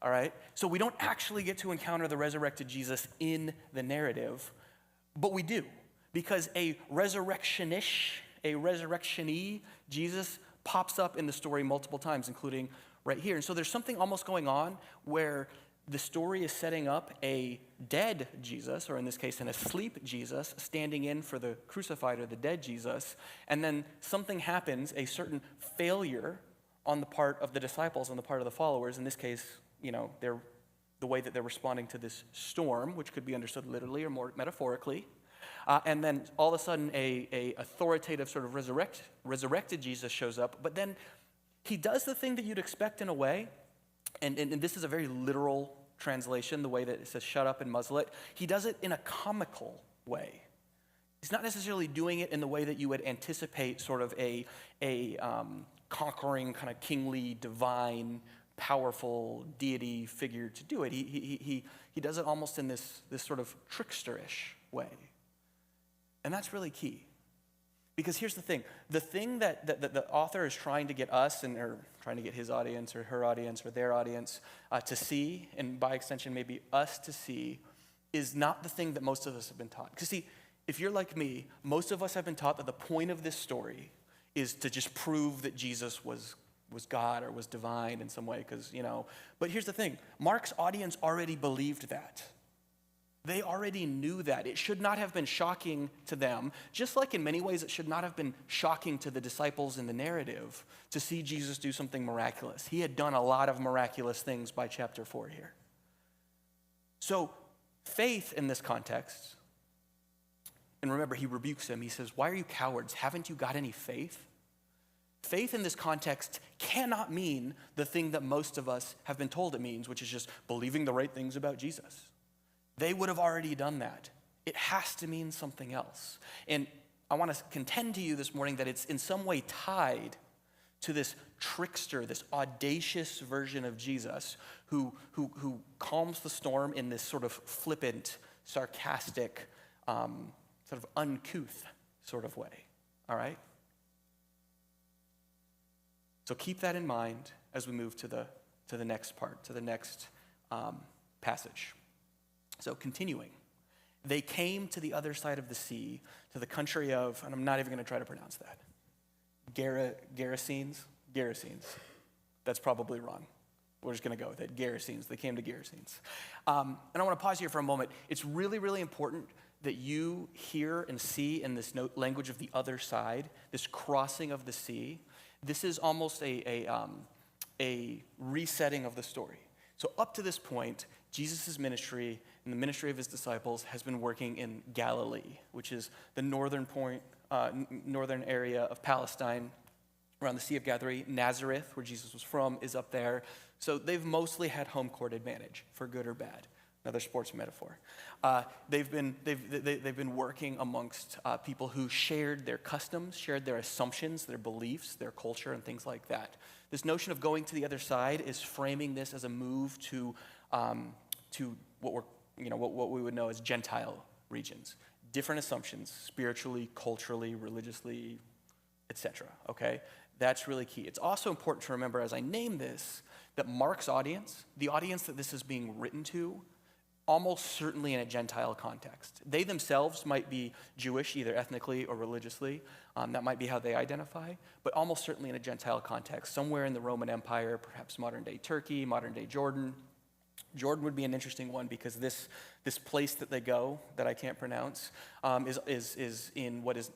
I: All right? So we don't actually get to encounter the resurrected Jesus in the narrative, but we do, because a resurrection-y Jesus pops up in the story multiple times, including right here. And so there's something almost going on where the story is setting up a dead Jesus, or in this case, an asleep Jesus, standing in for the crucified or the dead Jesus, and then something happens, a certain failure on the part of the disciples, on the part of the followers. In this case, they're the way that they're responding to this storm, which could be understood literally or more metaphorically. And then all of a sudden, a authoritative sort of resurrected Jesus shows up. But then he does the thing that you'd expect in a way, and this is a very literal translation, the way that it says shut up and muzzle it. He does it in a comical way. He's not necessarily doing it in the way that you would anticipate sort of a conquering, kind of kingly, divine, powerful deity figure to do it. He does it almost in this sort of tricksterish way. And that's really key. Because here's the thing that the author is trying to get us, or trying to get his audience or her audience or their audience to see, and by extension maybe us to see, is not the thing that most of us have been taught. Because see, if you're like me, most of us have been taught that the point of this story is to just prove that Jesus was God or was divine in some way, But here's the thing, Mark's audience already believed that. They already knew that. It should not have been shocking to them, just like in many ways it should not have been shocking to the disciples in the narrative to see Jesus do something miraculous. He had done a lot of miraculous things by chapter 4 here. So faith in this context, and remember, he rebukes him. He says, "Why are you cowards? Haven't you got any faith?" Faith in this context cannot mean the thing that most of us have been told it means, which is just believing the right things about Jesus. They would have already done that. It has to mean something else. And I want to contend to you this morning that it's in some way tied to this trickster, this audacious version of Jesus who calms the storm in this sort of flippant, sarcastic, sort of uncouth sort of way. All right? So keep that in mind as we move to the next part, to the next passage. So continuing. they came to the other side of the sea, to the country of, and I'm not even going to try to pronounce that, Gerasenes? Gerasenes. That's probably wrong. We're just going to go with it. Gerasenes. They came to Gerasenes. And I want to pause here for a moment. It's really, really important that you hear and see in this language of the other side, this crossing of the sea. This is almost a resetting of the story. So up to this point, Jesus' ministry and the ministry of his disciples has been working in Galilee, which is the northern area of Palestine, around the Sea of Galilee. Nazareth, where Jesus was from, is up there. So they've mostly had home court advantage, for good or bad. Another sports metaphor. They've been working amongst people who shared their customs, shared their assumptions, their beliefs, their culture, and things like that. This notion of going to the other side is framing this as a move to what we would know as Gentile regions. Different assumptions, spiritually, culturally, religiously, etc. Okay, that's really key. It's also important to remember, as I name this, that Mark's audience, the audience that this is being written to, almost certainly in a Gentile context. They themselves might be Jewish, either ethnically or religiously. That might be how they identify, but almost certainly in a Gentile context, somewhere in the Roman Empire, perhaps modern-day Turkey, modern-day Jordan. Jordan would be an interesting one because this place that they go, that I can't pronounce, is in what is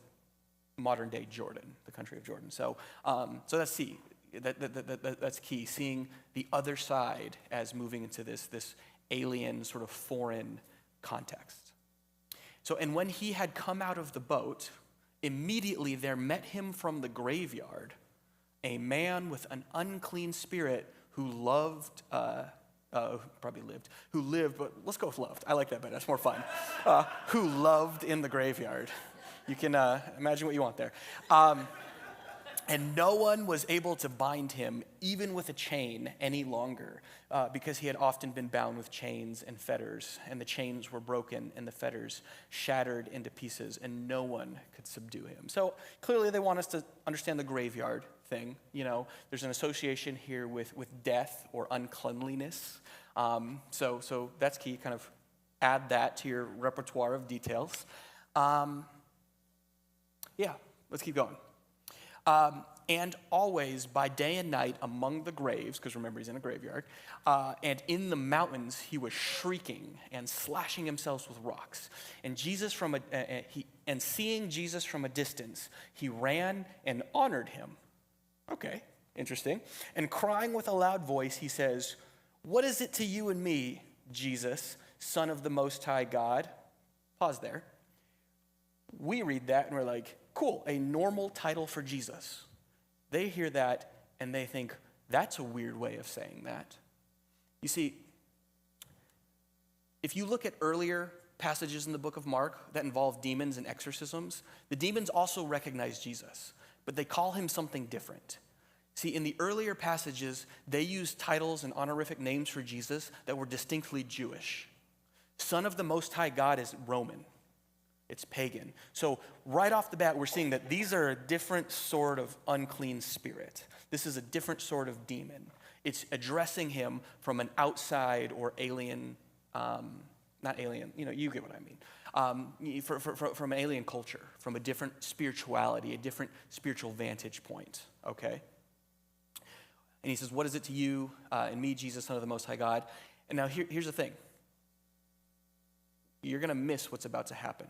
I: modern-day Jordan, the country of Jordan. So that's key. That's key, seeing the other side as moving into this alien, sort of foreign context. So, and when he had come out of the boat, immediately there met him from the graveyard a man with an unclean spirit who lived, but let's go with loved. I like that better, that's more fun. Who loved in the graveyard. You can imagine what you want there. And no one was able to bind him, even with a chain, any longer, because he had often been bound with chains and fetters, and the chains were broken and the fetters shattered into pieces, and no one could subdue him. So clearly they want us to understand the graveyard thing. You know, there's an association here with death or uncleanliness. So that's key. Kind of add that to your repertoire of details. Let's keep going. And always by day and night among the graves, because remember he's in a graveyard, and in the mountains he was shrieking and slashing himself with rocks. And seeing Jesus from a distance, he ran and honored him. Okay, interesting. And crying with a loud voice, he says, "What is it to you and me, Jesus, Son of the Most High God?" Pause there. We read that and we're like, cool, a normal title for Jesus. They hear that and they think, that's a weird way of saying that. You see, if you look at earlier passages in the book of Mark that involve demons and exorcisms, the demons also recognize Jesus, but they call him something different. See, in the earlier passages, they used titles and honorific names for Jesus that were distinctly Jewish. Son of the Most High God is Roman. It's pagan. So right off the bat, we're seeing that these are a different sort of unclean spirit. This is a different sort of demon. It's addressing him from an outside or alien, not alien, you get what I mean. From alien culture, from a different spirituality, a different spiritual vantage point, okay? And he says, what is it to you and me, Jesus, Son of the Most High God? And now here's the thing. You're going to miss what's about to happen.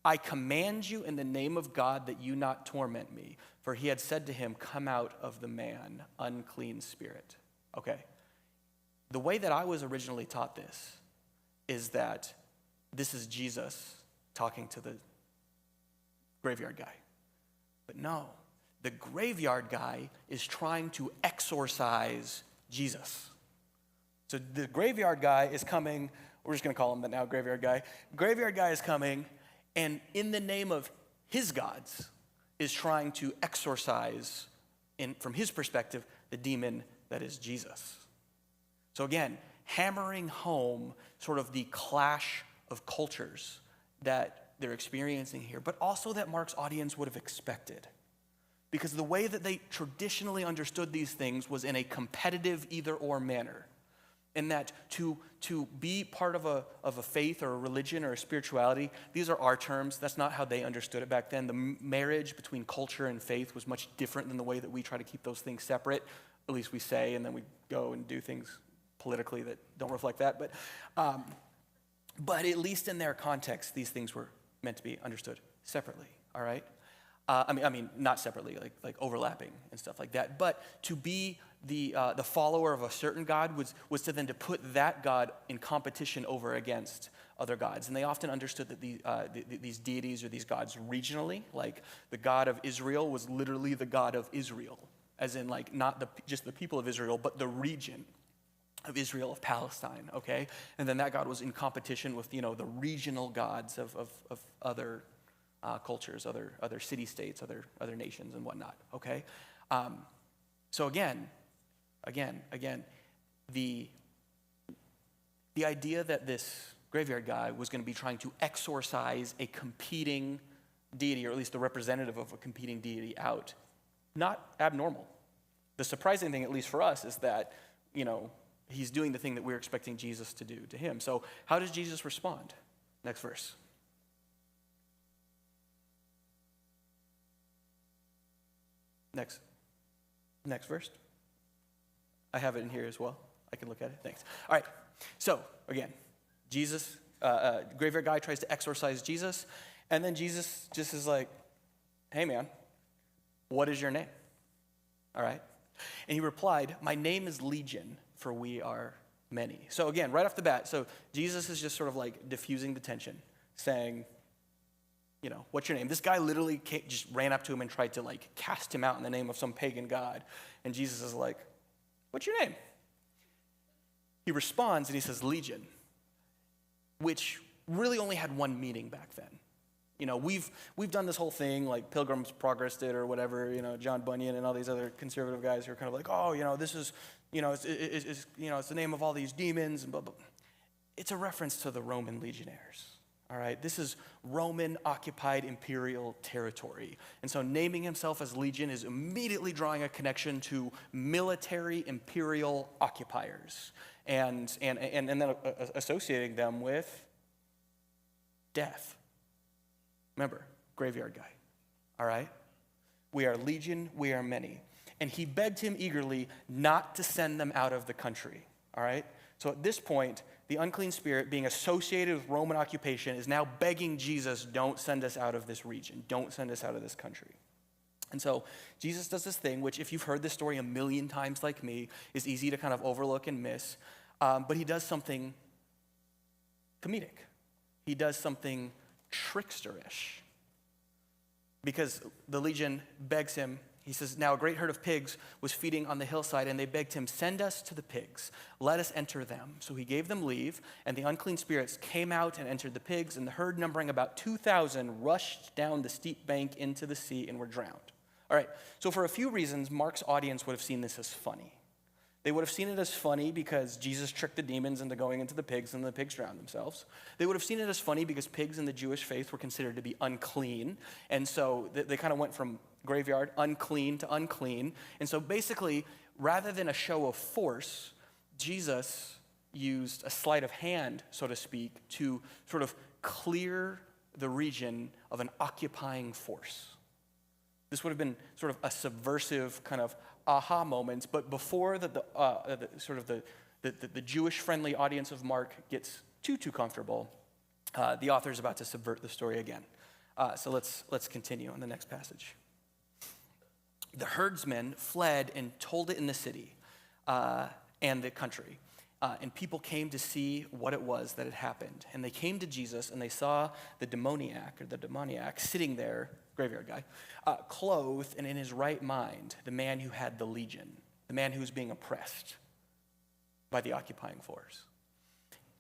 I: I command you in the name of God that you not torment me. For he had said to him, come out of the man, unclean spirit. Okay. The way that I was originally taught this is that this is Jesus talking to the graveyard guy. But no, the graveyard guy is trying to exorcise Jesus. So the graveyard guy is coming, we're just going to call him that now, graveyard guy. Graveyard guy is coming, and in the name of his gods, is trying to exorcise, from his perspective, the demon that is Jesus. So again, hammering home sort of the clash of cultures that they're experiencing here, but also that Mark's audience would have expected. Because the way that they traditionally understood these things was in a competitive either-or manner. And that to be part of a faith or a religion or a spirituality, these are our terms. That's not how they understood it back then. The marriage between culture and faith was much different than the way that we try to keep those things separate. At least we say, and then we go and do things politically that don't reflect that. But at least in their context, these things were meant to be understood separately, all right? I mean, not separately, like overlapping and stuff like that. But to be the follower of a certain God was to then to put that God in competition over against other gods. And they often understood that these deities or these gods regionally, like the God of Israel was literally the God of Israel, as in like not just the people of Israel, but the region of Israel, of Palestine, okay? And then that God was in competition with, the regional gods of other cultures, other city-states, other nations and whatnot, okay? So again, the idea that this graveyard guy was going to be trying to exorcise a competing deity, or at least the representative of a competing deity out, not abnormal. The surprising thing, at least for us, is that, he's doing the thing that we're expecting Jesus to do to him. So how does Jesus respond? Next verse. Next verse. I have it in here as well. I can look at it. Thanks. All right. So again, Jesus, graveyard guy tries to exorcise Jesus, and then Jesus just is like, "Hey man, what is your name?" All right. And he replied, "My name is Legion, for we are many." So again, right off the bat, so Jesus is just sort of like diffusing the tension, saying, "What's your name?" This guy literally just ran up to him and tried to like cast him out in the name of some pagan god. And Jesus is like, "What's your name?" He responds and he says, "Legion," which really only had one meaning back then. We've done this whole thing like Pilgrim's Progress did or whatever, John Bunyan and all these other conservative guys who are kind of like, "Oh, this is, it's the name of all these demons," and blah, blah. It's a reference to the Roman legionnaires. All right, this is Roman-occupied imperial territory. And so naming himself as Legion is immediately drawing a connection to military imperial occupiers and then associating them with death. Remember, graveyard guy. All right? We are Legion, we are many. And he begged him eagerly not to send them out of the country. All right? So at this point, the unclean spirit, being associated with Roman occupation, is now begging Jesus, "Don't send us out of this region. Don't send us out of this country." And so Jesus does this thing, which if you've heard this story a million times like me, is easy to kind of overlook and miss. But he does something comedic. He does something tricksterish. Because the legion begs him, he says, "Now a great herd of pigs was feeding on the hillside, and they begged him, 'Send us to the pigs. Let us enter them.' So he gave them leave, and the unclean spirits came out and entered the pigs, and the herd, numbering about 2,000, rushed down the steep bank into the sea and were drowned." All right, so for a few reasons, Mark's audience would have seen this as funny. They would have seen it as funny because Jesus tricked the demons into going into the pigs, and the pigs drowned themselves. They would have seen it as funny because pigs in the Jewish faith were considered to be unclean, and so they kind of went from graveyard, unclean to unclean. And so basically, rather than a show of force, Jesus used a sleight of hand, so to speak, to sort of clear the region of an occupying force. This would have been sort of a subversive kind of aha moment, but before the Jewish-friendly audience of Mark gets too comfortable, the author is about to subvert the story again. So let's continue on the next passage. The herdsmen fled and told it in the city and the country. And people came to see what it was that had happened. And they came to Jesus, and they saw the demoniac sitting there, graveyard guy, clothed and in his right mind, the man who had the legion, the man who was being oppressed by the occupying force.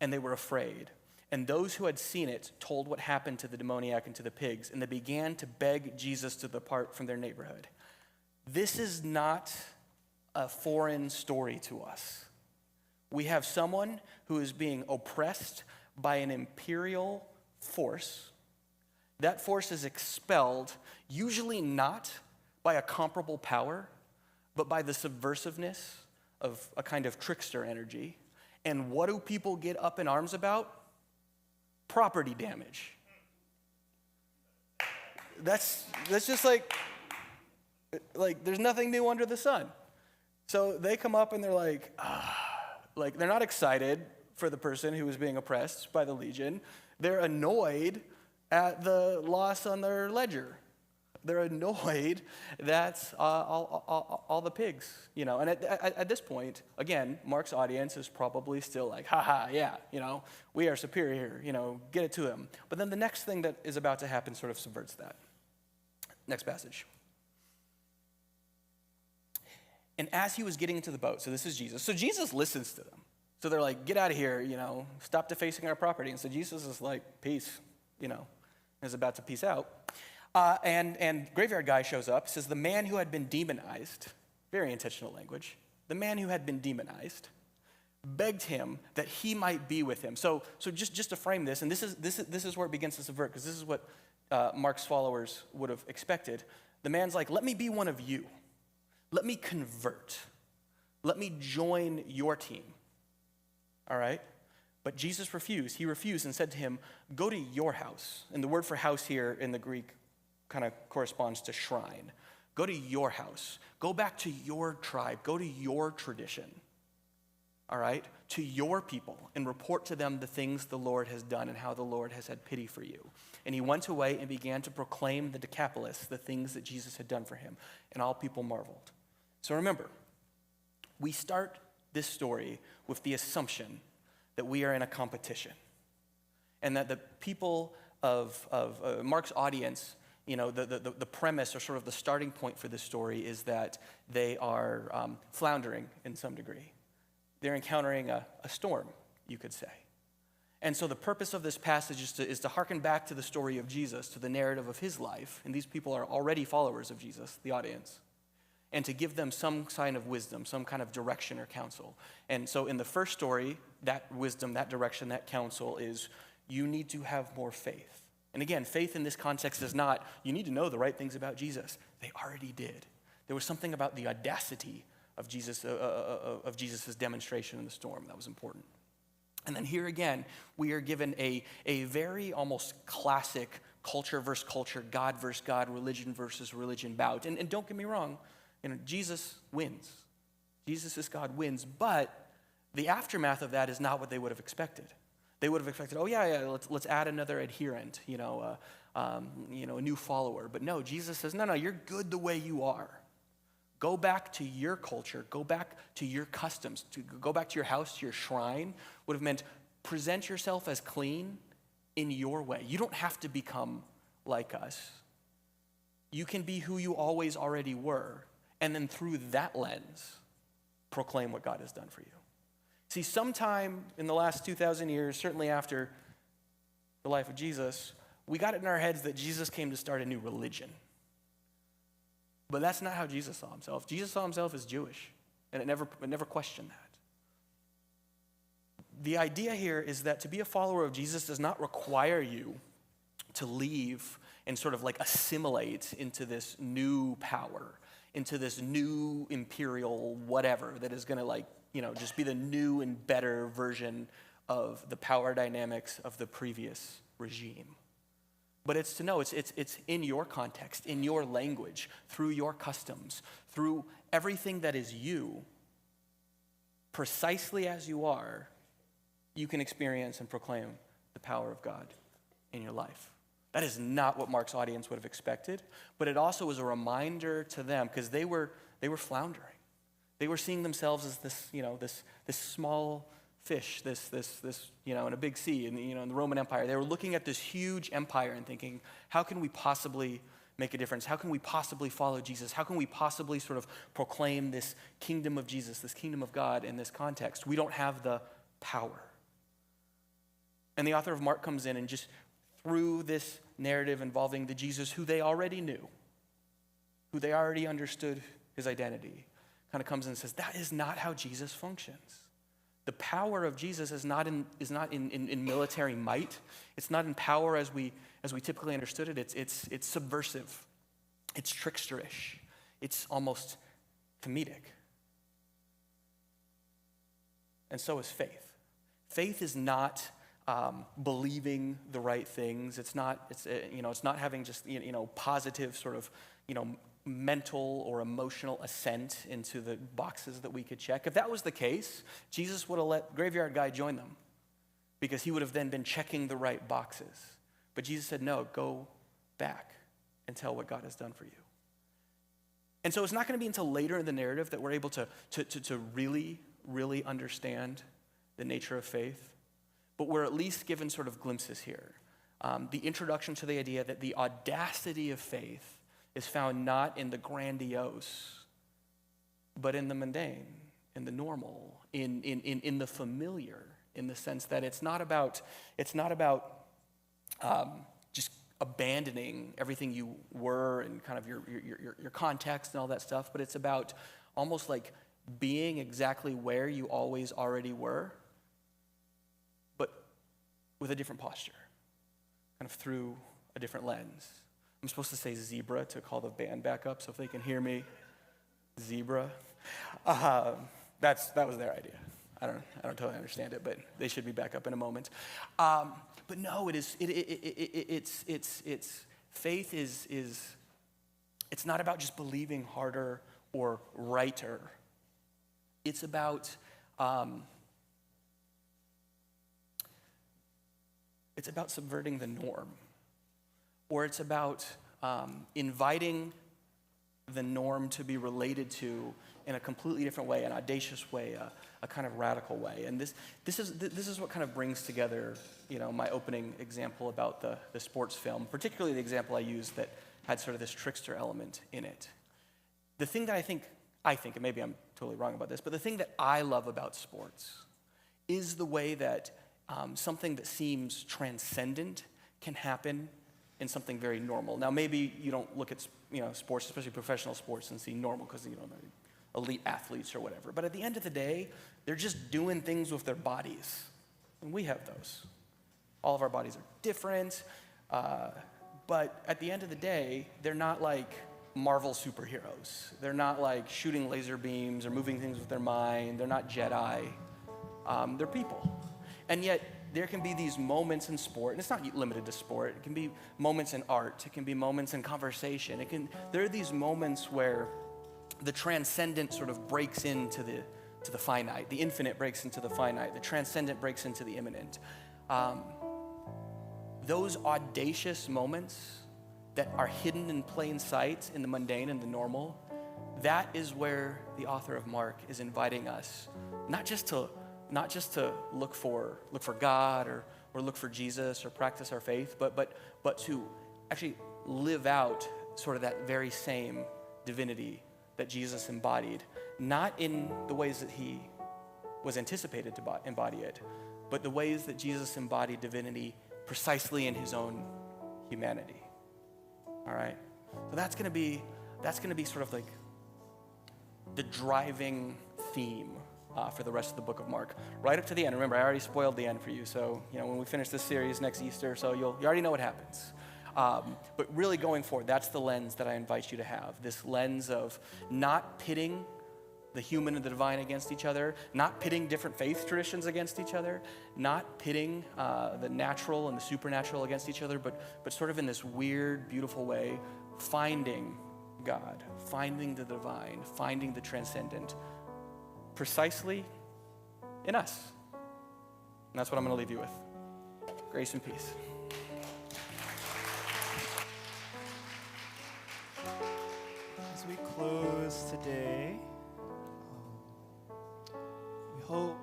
I: And they were afraid. And those who had seen it told what happened to the demoniac and to the pigs, and they began to beg Jesus to depart from their neighborhood. This is not a foreign story to us. We have someone who is being oppressed by an imperial force. That force is expelled, usually not by a comparable power, but by the subversiveness of a kind of trickster energy. And what do people get up in arms about? Property damage. That's just like there's nothing new under the sun. So they come up and they're like they're not excited for the person who is being oppressed by the legion. They're annoyed at the loss on their ledger. They're annoyed that all the pigs, And at this point, again, Mark's audience is probably still like, haha, yeah, we are superior, get it to him. But then the next thing that is about to happen sort of subverts that. Next passage. And as he was getting into the boat, so this is Jesus. So Jesus listens to them. So they're like, get out of here, stop defacing our property. And so Jesus is like, peace, is about to peace out. And graveyard guy shows up, says the man who had been demonized, very intentional language, the man who had been demonized, begged him that he might be with him. So just to frame this, and this is where it begins to subvert, because this is what Mark's followers would have expected. The man's like, let me be one of you. Let me convert. Let me join your team. All right? But Jesus refused. He refused and said to him, go to your house. And the word for house here in the Greek kind of corresponds to shrine. Go to your house. Go back to your tribe. Go to your tradition. All right? To your people and report to them the things the Lord has done and how the Lord has had pity for you. And he went away and began to proclaim the Decapolis, the things that Jesus had done for him. And all people marveled. So remember, we start this story with the assumption that we are in a competition. And that the people of Mark's audience, the premise or sort of the starting point for this story is that they are floundering in some degree. They're encountering a storm, you could say. And so the purpose of this passage is to hearken back to the story of Jesus, to the narrative of his life. And these people are already followers of Jesus, the audience. And to give them some sign of wisdom, some kind of direction or counsel. And so in the first story, that wisdom, that direction, that counsel is you need to have more faith. And again, faith in this context is not, you need to know the right things about Jesus. They already did. There was something about the audacity of Jesus' demonstration in the storm that was important. And then here again, we are given a very almost classic culture versus culture, God versus God, religion versus religion bout. And don't get me wrong, Jesus wins. Jesus' God wins, but the aftermath of that is not what they would have expected. They would have expected, let's add another adherent, a new follower. But no, Jesus says, no, you're good the way you are. Go back to your culture. Go back to your customs. Go back to your house, to your shrine. Would have meant present yourself as clean in your way. You don't have to become like us. You can be who you always already were. And then through that lens, proclaim what God has done for you. See, sometime in the last 2,000 years, certainly after the life of Jesus, we got it in our heads that Jesus came to start a new religion. But that's not how Jesus saw himself. Jesus saw himself as Jewish, and it never questioned that. The idea here is that to be a follower of Jesus does not require you to leave and sort of like assimilate into this new power, into this new imperial whatever that is going to just be the new and better version of the power dynamics of the previous regime. But it's to know it's in your context, in your language, through your customs, through everything that is you, precisely as you are, you can experience and proclaim the power of God in your life. That is not what Mark's audience would have expected, but it also was a reminder to them because they were floundering. They were seeing themselves as this small fish, this in a big sea, in the Roman Empire. They were looking at this huge empire and thinking, how can we possibly make a difference? How can we possibly follow Jesus? How can we possibly sort of proclaim this kingdom of Jesus, this kingdom of God in this context? We don't have the power. And the author of Mark comes in and just through this narrative involving the Jesus who they already knew, who they already understood his identity, kind of comes in and says, that is not how Jesus functions. The power of Jesus is not in military might. It's not in power as we typically understood it. It's subversive. It's tricksterish. It's almost comedic. And so is faith. faith is not believing the right things. It's not having just positive sort of mental or emotional assent into the boxes that we could check. If that was the case, Jesus would have let graveyard guy join them, because he would have then been checking the right boxes. But Jesus said, no, go back and tell what God has done for you. And so it's not going to be until later in the narrative that we're able to really, really understand the nature of faith. But we're at least given sort of glimpses here. The introduction to the idea that the audacity of faith is found not in the grandiose, but in the mundane, in the normal, in the familiar, in the sense that it's not about just abandoning everything you were and kind of your context and all that stuff, but it's about almost like being exactly where you always already were, but with a different posture, kind of through a different lens. I'm supposed to say zebra to call the band back up, so if they can hear me, zebra. That was their idea. I don't totally understand it, but they should be back up in a moment. But no, faith is it's not about just believing harder or righter. It's about subverting the norm, or it's about inviting the norm to be related to in a completely different way, an audacious way, a kind of radical way. And this is what kind of brings together, my opening example about the sports film, particularly the example I used that had sort of this trickster element in it. The thing that I think, and maybe I'm totally wrong about this, but the thing that I love about sports is the way that something that seems transcendent can happen in something very normal. Now, maybe you don't look at sports, especially professional sports, and see normal because they're elite athletes or whatever. But at the end of the day, they're just doing things with their bodies, and we have those. All of our bodies are different, but at the end of the day, they're not like Marvel superheroes. They're not like shooting laser beams or moving things with their mind. They're not Jedi. They're people. And yet, there can be these moments in sport, and it's not limited to sport. It can be moments in art. It can be moments in conversation. There are these moments where the transcendent sort of breaks into the finite. The infinite breaks into the finite. The transcendent breaks into the immanent. Those audacious moments that are hidden in plain sight in the mundane and the normal, that is where the author of Mark is inviting us, not just to look for God or look for Jesus or practice our faith, but to actually live out sort of that very same divinity that Jesus embodied, not in the ways that he was anticipated to embody it, but the ways that Jesus embodied divinity precisely in his own humanity. All right? So that's gonna be sort of like the driving theme for the rest of the book of Mark, right up to the end. Remember, I already spoiled the end for you, so when we finish this series next Easter, so you already know what happens. But really going forward, that's the lens that I invite you to have. This lens of not pitting the human and the divine against each other, not pitting different faith traditions against each other, not pitting the natural and the supernatural against each other, but sort of in this weird, beautiful way, finding God, finding the divine, finding the transcendent, precisely in us. And that's what I'm going to leave you with. Grace and peace.
C: As we close today, we hope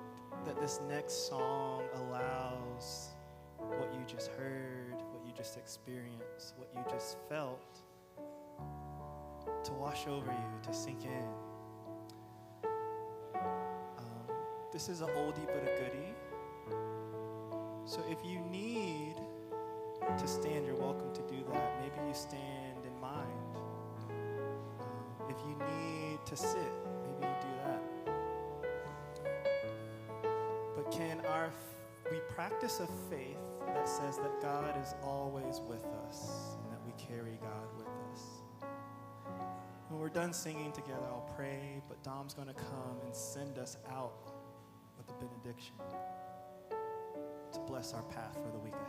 C: that this next song allows what you just heard, what you just experienced, what you just felt to wash over you, to sink in. This is an oldie but a goodie. So if you need to stand, you're welcome to do that. Maybe you stand in mind. If you need to sit, maybe you do that. But can we practice a faith that says that God is always with us and that we carry God with us? When we're done singing together, I'll pray, but Dom's going to come and send us out with the benediction. to bless our path for the week ahead.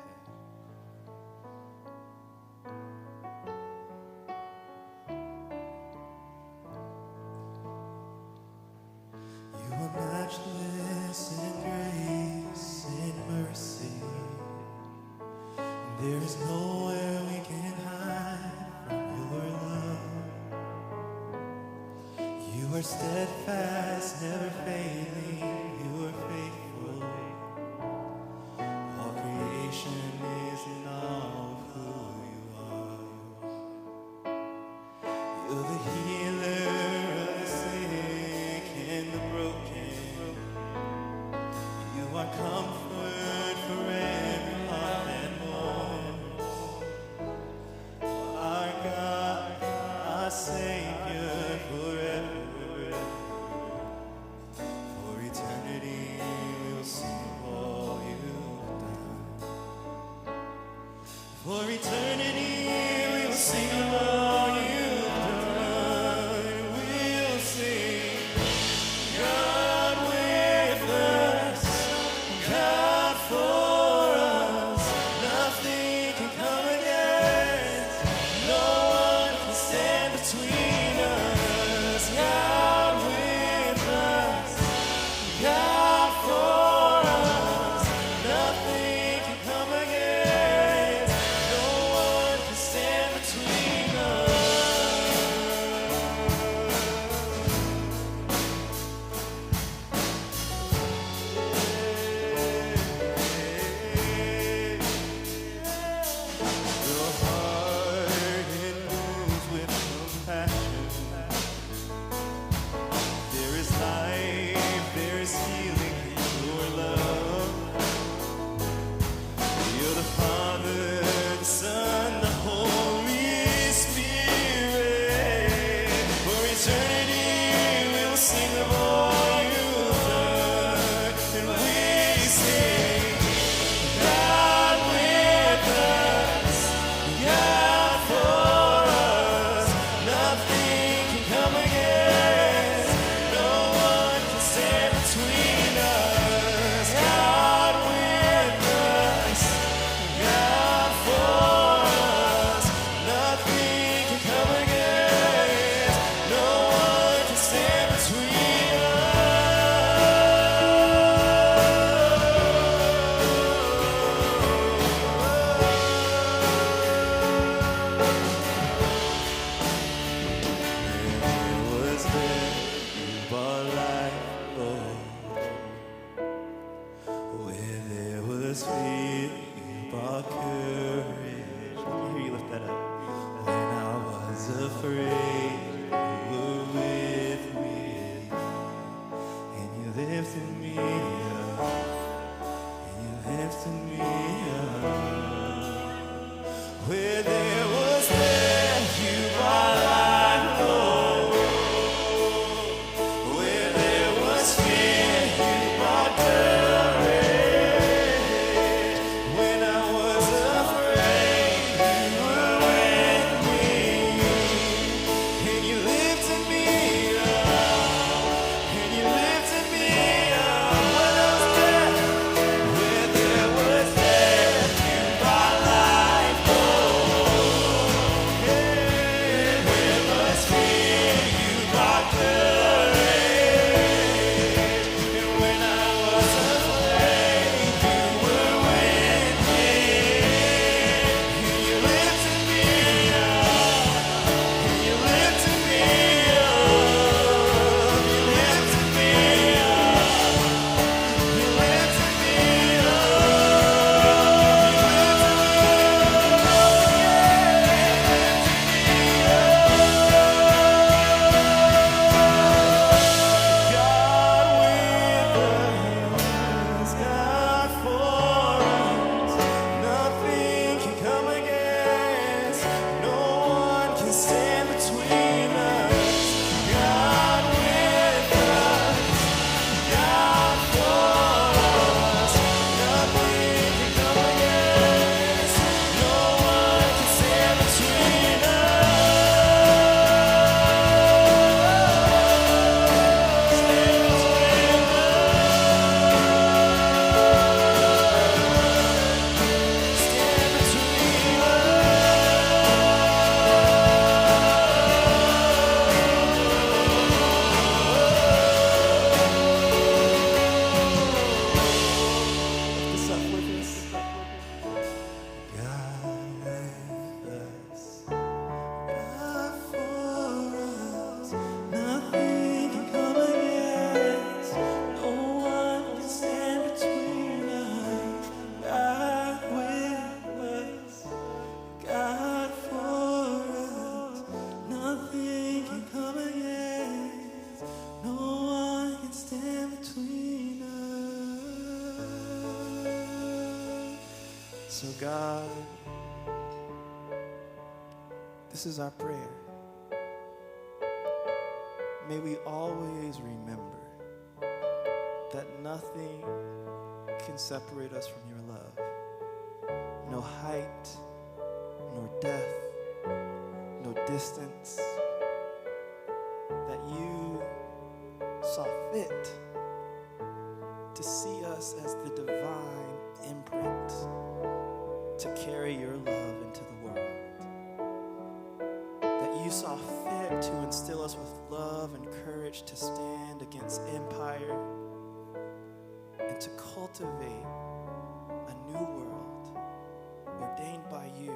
C: You are matchless in grace and mercy. There is nowhere we can hide from your love. You are steadfast, never failing. You are faithful. All creation is in awe of who you are. You're the healer of the sick and the broken. You are comfort for every heart that mourns. Our God, our Savior, forever. For eternity we'll sing all you've done. For eternity we'll sing of all you've done. We'll sing, God with us, God for us. Nothing can come against. No one can stand between us. God with us, God for us. Nothing can come against. No one can stand between us. Your heart it moves with compassion. There is life, there is healing in your love. You're the Father, the Son, the Holy Spirit. For eternity we'll sing of all you've done, and we sing, God with us, God for us. Nothing can come against. No one can stand between us. God with us, God for us. Nothing can come against. No one can stand between us. There was death, you brought life, Lord. Where there was fear, you brought courage. Let me hear you lift that up. When I was afraid, you were with me, and you lifted me up, and you lifted me up. Where there was death, you brought life, Lord. Where there was fear, you brought courage. When I was afraid, you were with me, and you lifted me up, and you lifted me up. Where there was death, you brought life, Lord. So God, this is our prayer. May we always remember that nothing can separate us from your love. No height, nor depth, no distance. That you saw fit to see us as the divine imprint to carry your love into the world. That you saw fit to instill us with love and courage to stand against empire and to cultivate a new world ordained by you.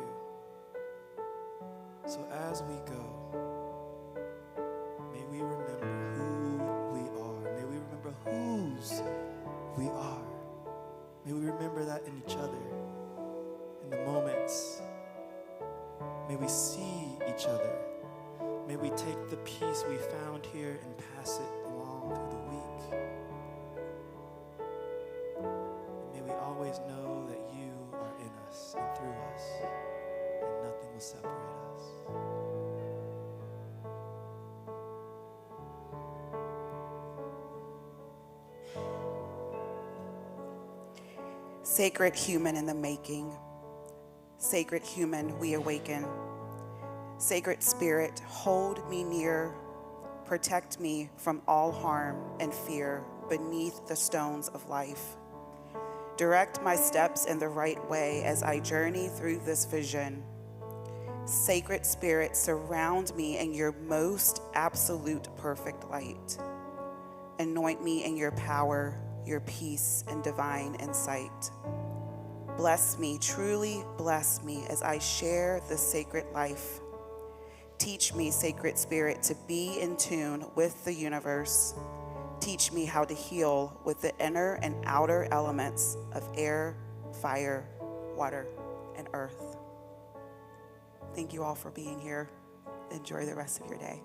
C: So as we go, may we remember who we are. May we remember whose we are. May we remember that in each other, in the moments. May we see each other. May we take the peace we found here and pass it along through the week. And may we always know that you are in us and through us, and nothing will separate us.
H: Sacred human in the making. Sacred human, we awaken. Sacred spirit, hold me near. Protect me from all harm and fear beneath the stones of life. Direct my steps in the right way as I journey through this vision. Sacred spirit, surround me in your most absolute perfect light. Anoint me in your power, your peace, and divine insight. Bless me, truly bless me as I share the sacred life. Teach me, sacred spirit, to be in tune with the universe. Teach me how to heal with the inner and outer elements of air, fire, water, and earth. Thank you all for being here. Enjoy the rest of your day.